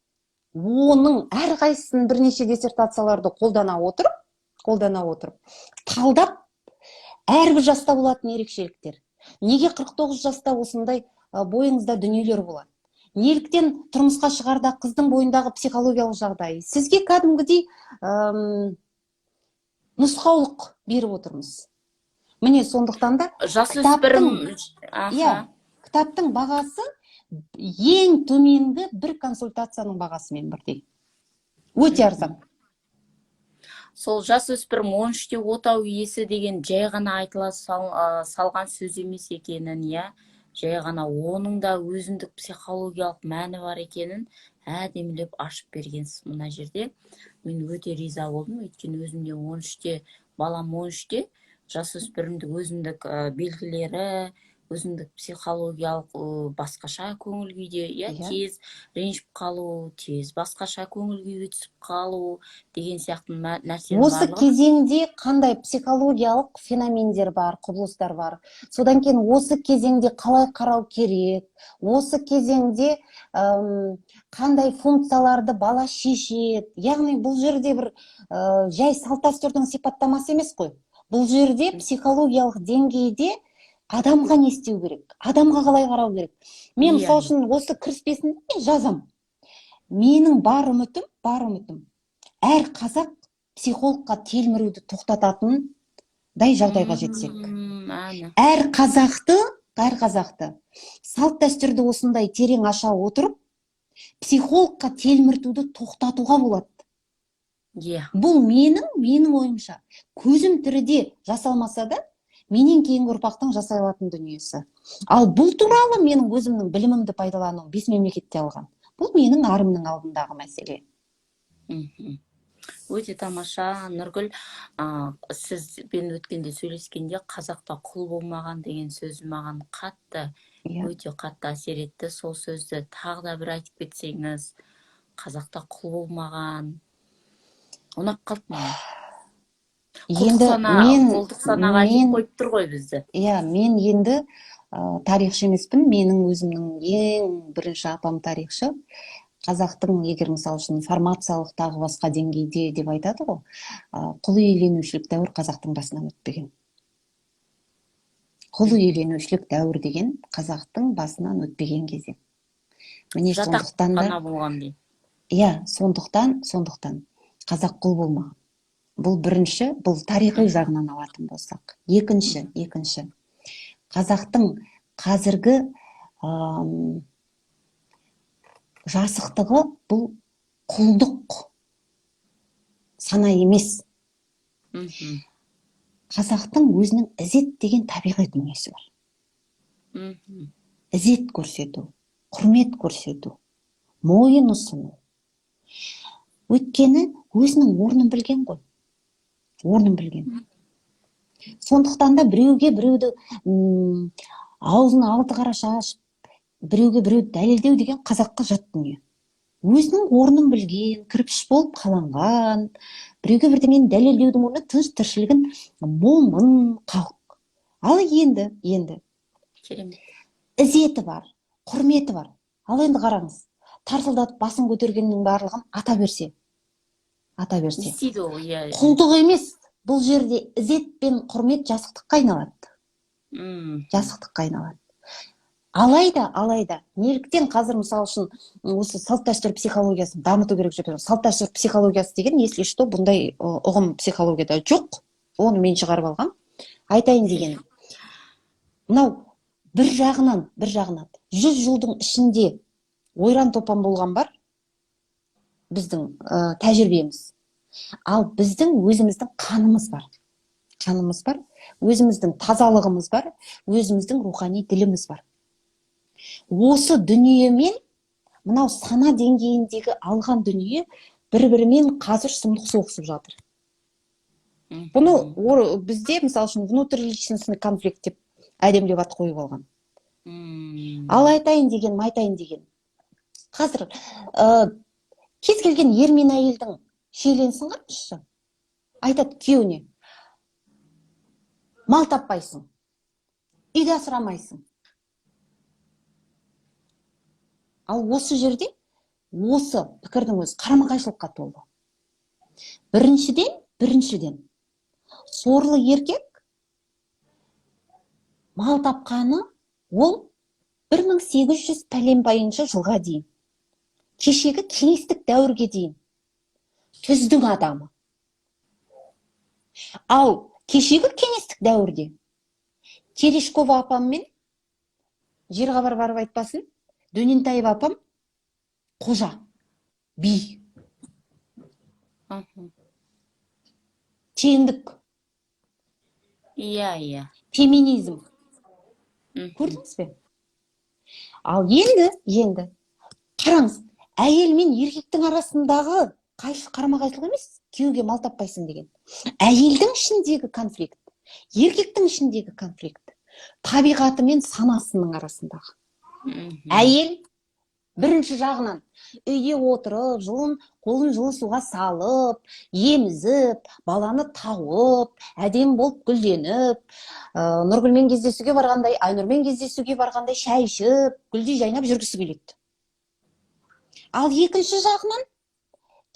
Оның әрқайсысын бірнеше диссертацияларды қолдана отырып, талдап, әрбір жаста болатын ерекшеліктер. Неге 49 жаста осындай бойыңызда дүниелер болады? Неліктен тұрмысқа шығарда қыздың бойындағы психологиялық жағдайы? Сізге кәдімгідей нұсқаулық беріп отырмыз. Міне сондықтан да кітаптың бағасы ең төменгі бір консультацияның бағасымен бірдей. Өте арзан. Сол жасөспірім 13-те отау иесі деген жай ғана айтыла салған сөз емес екенін, жай ғана оның да өзіндік психологиялық мәні бар екенін әдемілеп ашып бергенсіз мына жерде. Мен өте риза болдым, өйткені өзімде 13-те, балам 13-те, жасөспірімдік өзіндік белгілері, өзіндік психологиялық басқаша көңіл күйде, тез ренжіп қалу, тез басқаша көңіл күйге түсіп қалу деген сияқты нәрсенің барлығы. Осы кезеңде қандай психологиялық феномендер бар, құбылыстар бар. Содан кейін осы кезеңде қалай қарау керек, осы кезеңде қандай функцияларды бала шешеді. Яғни бұл жерде бір жай салт дәстүрдің сипаттамасы емес қой. Бұл жерде психологиялық деңгейде адамға не істеу керек, адамға қалай қарау керек. Мен мысалы үшін осы кіріспесінде жазам. Менің бар үмітім, әр қазақ психологқа телміруді тоқтататындай жағдайға жетсек. Әр қазақты салт дәстүрді осындай терең аша отырып, психологқа телміртуді тоқтатуға болады. Бұл менің ойымша, көзім тіріде жасалмаса да, менен кейінгі ұрпақтың жасай алатын дүниесі. Ал бұл туралы менің өзімнің білімімді пайдалану 5 мемлекетте алған. Бұл менің арымның алдындағы мәселе. Өте тамаша, Нұргүл. Сізбен өткенде сөйлескенде қазақта құл болмаған деген сөз маған өте қатты әсер етті. Сол сөзді тағы да бір айтып кетсеңіз, қазақта құл болмаған. Ұнап қалды маған. Құлдық санаға айтып қойып тұр ғой бізді. Мен енді тарихшы емеспін. Менің өзімнің ең бірінші апам тарихшы. қазақтың егер мысалы үшін формациялық тағы басқа деңгейде деп айтады ғой, құл иеленушілік дәуір қазақтың басынан өтпеген. Құл иеленушілік дәуір деген қазақтың басынан өтпеген кезең. Міне жатақ сондықтан да, қана болған деймін. иә, сондықтан қазақ құл болмаған. Бұл бірінші, бұл тарихи жағынан алатын болсақ. Екінші, қазақтың қазіргі жасықтығы бұл құлдық сана емес. Мгм. Қазақтың өзінің ізет деген табиғи дүниесі бар. Мгм. Ізет көрсету, құрмет көрсету, мойын ұсыну. Өйткені өзінің орнын білген ғой. Орнын білген. Сондықтан да біреуді аузын алты қараша ашып, біреуді дәлелдеу деген қазаққа жат дүние. Өзінің орнын білген, кірпіш болып қаланған, біреуге бірдеңені дәлелдеудің орнына тыныш тіршілігін момын халық. Ал енді Керемет. ізеті бар, құрметі бар. Ал енді қараңыз, тарсылдатып басын көтергеннің барлығын ата берсе. Не істейді ол? Иә. Құлдық емес. Бұл жерде ізет пен құрмет жасықтыққа айналады. Жасықтыққа айналады. Алайда, неліктен қазір мысалы үшін осы салт дәстүр психологиясын дамыту керек деп. Салт дәстүр психологиясы деген, если что, бұндай ұғым психологияда жоқ. Оны мен шығарып алғам. Айтайын деген. Мынау бір жағынан 100 жылдың ішінде ойран топан болған бар біздің тәжірибеміз. Ал біздің өзіміздің қанымыз бар. Өзіміздің тазалығымыз бар, өзіміздің рухани діліміз бар. Осы дүниемен мынау сана деңгейіндегі алған дүние бір-бірімен қазір сұмдық соғысып жатыр. Бұны бізде мысалы үшін внутриличностный конфликт деп әдемілеп ат қойып алған. Ал айтайын деген. Қазір кез келген ер мен әйелдің шиеленісін қараңызшы. Айтады күйеуіне: мал таппайсың, үйді асырамайсың. Ал осы жерде осы пікірдің өзі қарама-қайшылыққа толы. Біріншіден, сорлы еркек мал тапқаны ол 1800 пәленбайыншы жылға дейін, кешегі кеңестік дәуірге дейін түздің адамы. Ал кешегі кеңестік дәуірде Терешкова апам мен Жерғабар барып айтпасын, Дөнентаева апам қожа, би. Теңдік. Иә. Феминизм. Көрдіңіз бе? Ал енді қараңыз, әйел мен еркектің арасындағы қарама-қайшылық емес, күйеуге мал таппайсың деген. Әйелдің ішіндегі конфликт, еркектің ішіндегі конфликт, табиғаты мен санасының арасындағы. Әйел бірінші жағынан үйде отырып, қолын жылы суға салып, емізіп, баланы тауып, әдем болып гүлденіп, Нұргүлмен кездесуге барғандай, Айнұрмен кездесуге барғандай шай ішіп, гүлдей жайнап жүргісі келеді. Ал екінші жағынан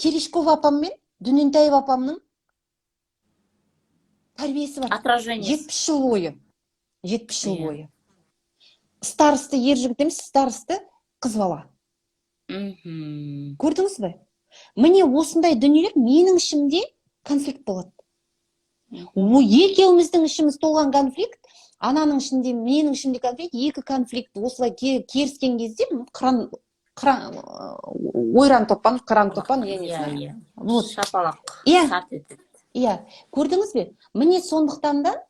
Терешкова апам мен Дөнентаева апамның тәрбиесі бар. Отражение. 70 жыл бойы. Старысты ер жігіт емес, старысты қыз бала. Көрдіңіз бе? Міне осындай дүниелер менің ішімде конфликт болады. Екеуміздің ішіміз толған конфликт, ананың ішінде, менің ішімде конфликт, екі конфликт осылай керіскен кезде ойран топан, қыран топан, шапалақ. Иә, көрдіңіз бе? Міне сондықтан да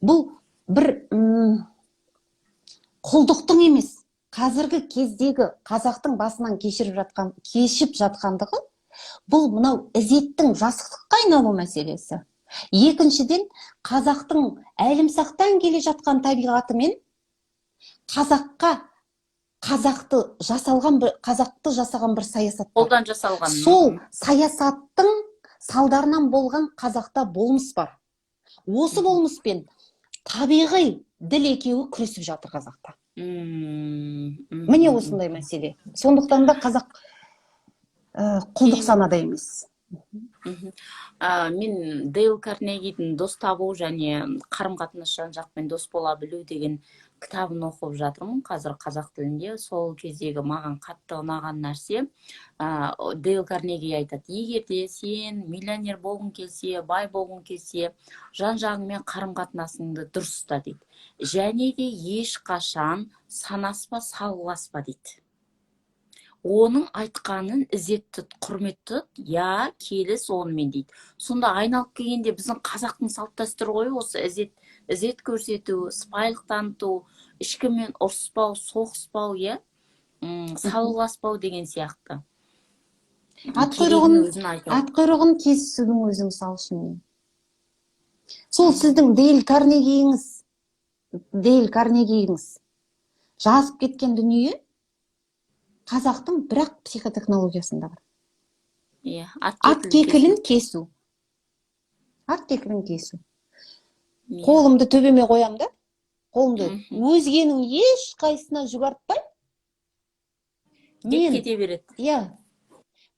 бұл бір құлдықтың емес, қазіргі кездегі қазақтың басынан кешіп жатқандығы, бұл мынау ізеттің жасықтыққа айналу мәселесі. Екіншіден, қазақтың әлімсақтан келе жатқан табиғатымен қазақты жасалған бір саясат. Қолдан жасалған. Сол саясаттың салдарынан болған қазақта болмыс бар. Осы болмыспен табиғи діл екеуі күресіп жатыр қазақта. Міне осындай мәселе. Сондықтан да қазақ құлдық санада емес. Мен Дейл Карнегидің «Дос табу және қарым-қатынас жан-жақпен дос бола білу» деген кітабын оқып жатырмын қазір қазақ тілінде. Сол кездегі маған қатты ұнаған нәрсе, Дейл Карнеги айтады: егер де сен миллионер болғың келсе, бай болғың келсе, жан-жағыңмен қарым-қатынасыңды дұрыс ұста дейді. Және де ешқашан санаспа, салғыласпа дейді. Оның айтқанын ізет тұт, құрмет тұт, келіс онымен дейді. Сонда айналып келгенде біздің қазақтың салт дәстүрі ғой осы ізет көрсету, сыпайылық таныту, ешкіммен ұрыспау, соғыспау, салғыласпау деген сияқты. Ат құйрығын кесудің өзі мысал үшін. Сол сіздің Дейл Карнегиіңіз жазып кеткен дүние қазақтың бірақ психотехнологиясында бар. Ат кекілін кесу. Қолымды төбеме қоям да, қолымды өзгенің ешқайсына жүгартпай, мен кете береді.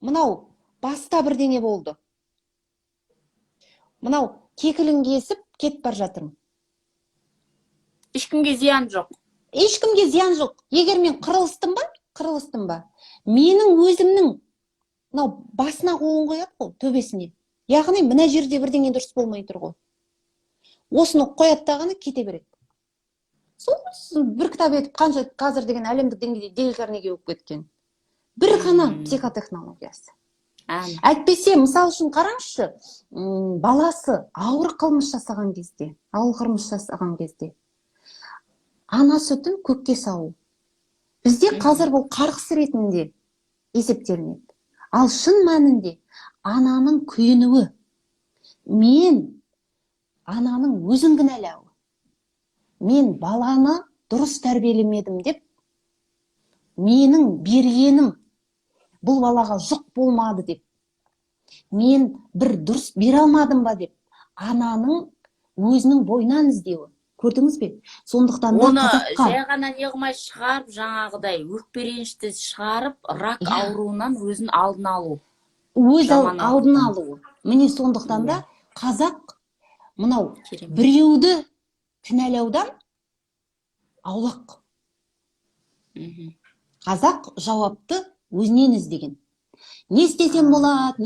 Мынау баста бірдеңе болды. Мынау кекілін кесіп кетіп бар жатырмын. Ешкімге зиян жоқ. Егер мен қырылыстым ба, менің өзімнің басына қолын қояды ғой, төбесіне. Яғни мына жерде бірдеңе дұрыс болмай тұр ғой. Осыны қояды дағаны кете береді. Сол бір кітап етіп қанша қазір деген әлемдік деңгейде Дейл Карнеги болып кеткен. Бір ғана психотехнологиясы. Әйтпесе, мысал үшін қараңызшы, баласы ауыр қылмыс жасаған кезде, ана сүтін көкке салу. Бізде қазір бұл қарғыс ретінде есептелінеді. Ал шын мәнінде ананың күйінуі, мен ананың өзін кінәлауы, мен баланы дұрыс тәрбиелемедім деп, менің бергенім бұл балаға жұқ болмады деп, мен бір дұрыс бере алмадым ба деп, ананың өзінің бойынан іздеуі. Көрдіңіз бе? Сондықтан да қазаққа жай ғана неғымай шығарып, жаңағыдай өкпе-ренішті шығарып, рак ауруынан өзін алдын алу. Алдын алу. Міне сондықтан да қазақ мынау біреуді кінәлаудан аулақ. Қазақ жауапты өзінен іздеген. Не істесем болады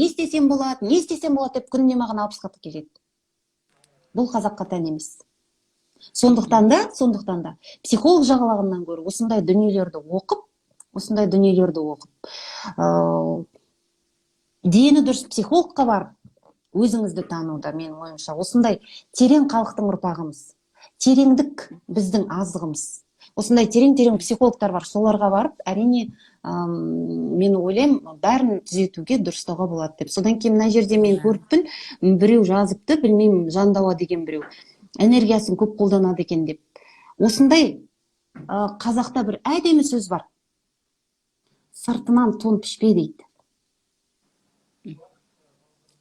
деп күніне маған 60 хат келеді. Бұл қазаққа тән емес. Сондықтан да психолог жағалағынан гөрі осындай дүниелерді оқып, дені дұрыс психологқа барып, өзіңізді тануда, менің ойымша, осындай терең халықтың ұрпағымыз, тереңдік біздің азығымыз. Осындай терең психологтар бар, соларға барып, әрине, мен ойлаймын, бәрін түзетуге, дұрыстауға болады деп. Содан кейін мына жерде мен көріппін, біреу жазыпты, білмеймін, Жандауа деген біреу, энергиясын көп қолданады екен деп. Осындай қазақта бір әдемі сөз бар. Сыртынан тон пішпе дейді.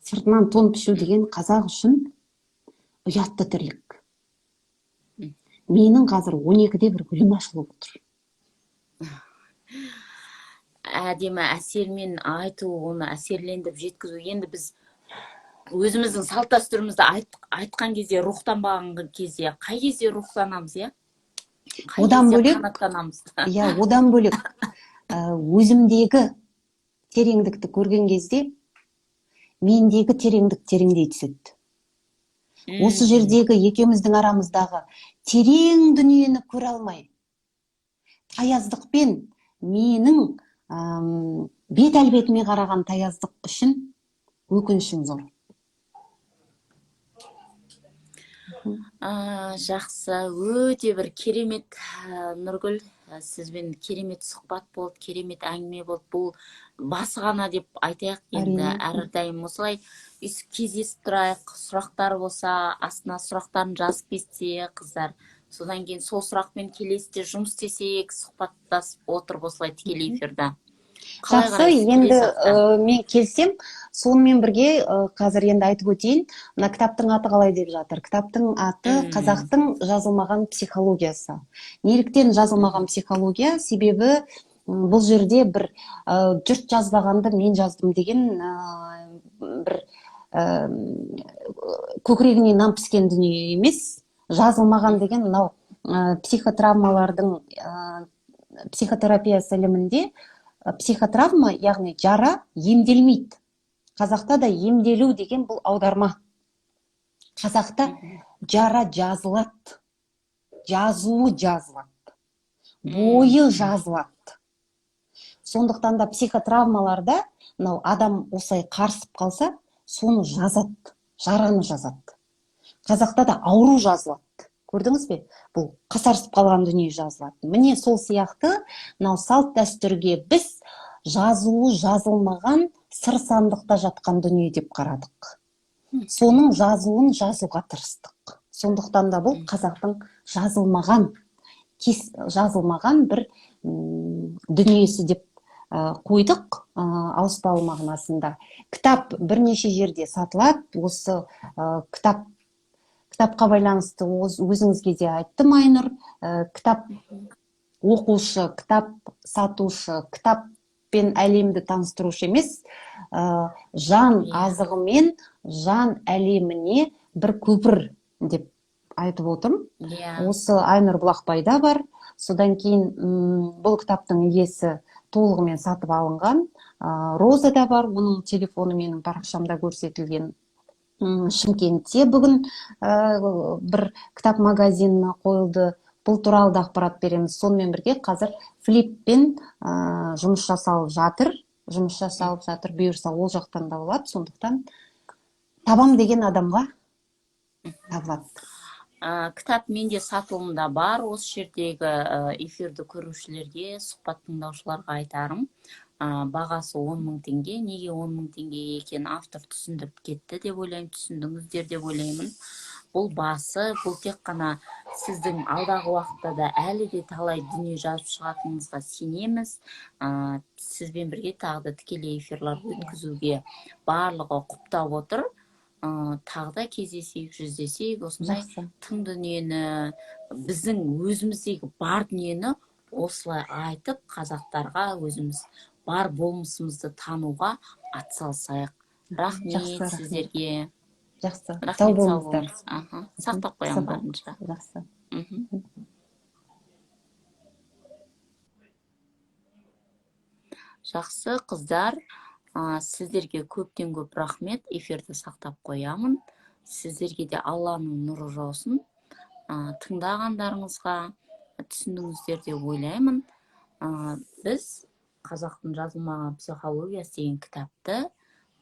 Сыртынан тон пішу деген қазақ үшін ұятты тірлік. Менің қазір 12-де бір гүлім ашылып отыр. Әдемі әсермен айту, оны әсерлендіп жеткізу. Енді біз өзіміздің салт дәстүрімізді айтқан кезде, рухтанбаған кезде, қай кезде рухтанамыз, Одан бөлек, өзімдегі тереңдікті көрген кезде, мендегі тереңдік тереңдей түседі. Осы жердегі екеуміздің арамыздағы терең дүниені көре алмай, таяздықпен менің бет әлбетіме қараған таяздық үшін өкінішім зор. Жақсы, өте бір керемет, Нұргүл, сізбен керемет сұхбат болды, керемет әңгіме болды. Бұл басы ғана деп айтайық енді, әрдайым осылай кездесіп тұрайық, сұрақтар болса, астына сұрақтарын жазып кетсе қыздар, содан кейін сол сұрақпен келесіде жұмыс істесек, сұхбаттасып отырып осылай тікелей эфирда. қалай Жақсы, қарайсыз енді келесі хақта? мен келсем, сонымен бірге қазір енді айтып өтейін. Мына кітаптың аты қалай деп жатыр? Кітаптың аты Мгм. «Қазақтың жазылмаған психологиясы». Неліктен жазылмаған психология? Себебі бұл жерде бір жұрт жазбағанды мен жаздым деген бір көкірегіне нан піскен дүние емес. Жазылмаған деген мынау психотравмалардың психотерапия ілімінде психотравма, яғни жара емделмейді. Қазақта да емделу деген бұл аударма. Қазақта жара жазылады, жазуы жазылады, бойы жазылады. Сондықтан да психотравмаларда мынау адам осылай қарысып қалса, соны жазады, жараны жазады. Қазақта да ауру жазылады. Көрдіңіз бе? Бұл қасарысып қалған дүние жазылады. Міне сол сияқты мынау салт дәстүрге біз жазуы жазылмаған сыр сандықта жатқан дүние деп қарадық. Соның жазуын жазуға тырыстық. Сондықтан да бұл қазақтың жазылмаған бір дүниесі деп қойдық ауыспалы мағынасында. Кітап бірнеше жерде сатылады. Осы кітапқа байланысты өзіңізге де айттым, Айнұр. Кітап оқушы, кітап сатушы, кітаппен әлемді таныстырушы емес, жан азығымен жан әлеміне бір көпір деп айтып отырмын. Осы Айнұр Бұлақбайда бар. Содан кейін бұл кітаптың иесі толығымен сатып алынған. Розада бар, оның телефоны менің парақшамда көрсетілген. Шымкентте бүгін бір кітап магазиніне қойылды. Бұл туралы да ақпарат береміз. Сонымен бірге қазір флиппен жұмыс жасалып жатыр. Бұйырса ол жақтан да болады. Сондықтан табам деген адамға табылады. Кітап менде сатылымда бар. Осы жердегі эфирді көрушілерге, сұхбат тыңдаушыларға айтарым. Бағасы 10 мың теңге. Неге 10 мың теңге екен автор түсіндіріп кетті деп ойлаймын, түсіндіңіздер деп ойлаймын. Бұл басы, бұл тек қана сіздің алдағы уақытта да әлі де талай дүние жазып шығатыныңызға сенеміз. Сізбен бірге тағы да тікелей эфирлар өткізуге барлығы құптап отыр. Тағы да кездесейік, жүздесейік, осындай тың дүниені, біздің өзіміздегі бар дүниені осылай айтып, қазақтарға өзіміз бар болмысымызды тануға атсалысайық. Рахмет сіздерге. Жақсы. Рахмет, сау болыңыз. Сақтап қоямын барынша. Жақсы. Жақсы, қыздар. Сіздерге көптен көп рахмет. Эфирді сақтап қоямын. Сіздерге де Алланың нұры жаусын. Тыңдағандарыңызға түсіндіңіздер деп ойлаймын. Біз қазақтың жазылмаған психологиясы деген кітапты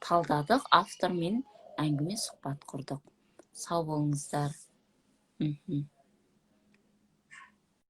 талдадық, автормен әңгіме сұхбат құрдық. Сау болыңыздар.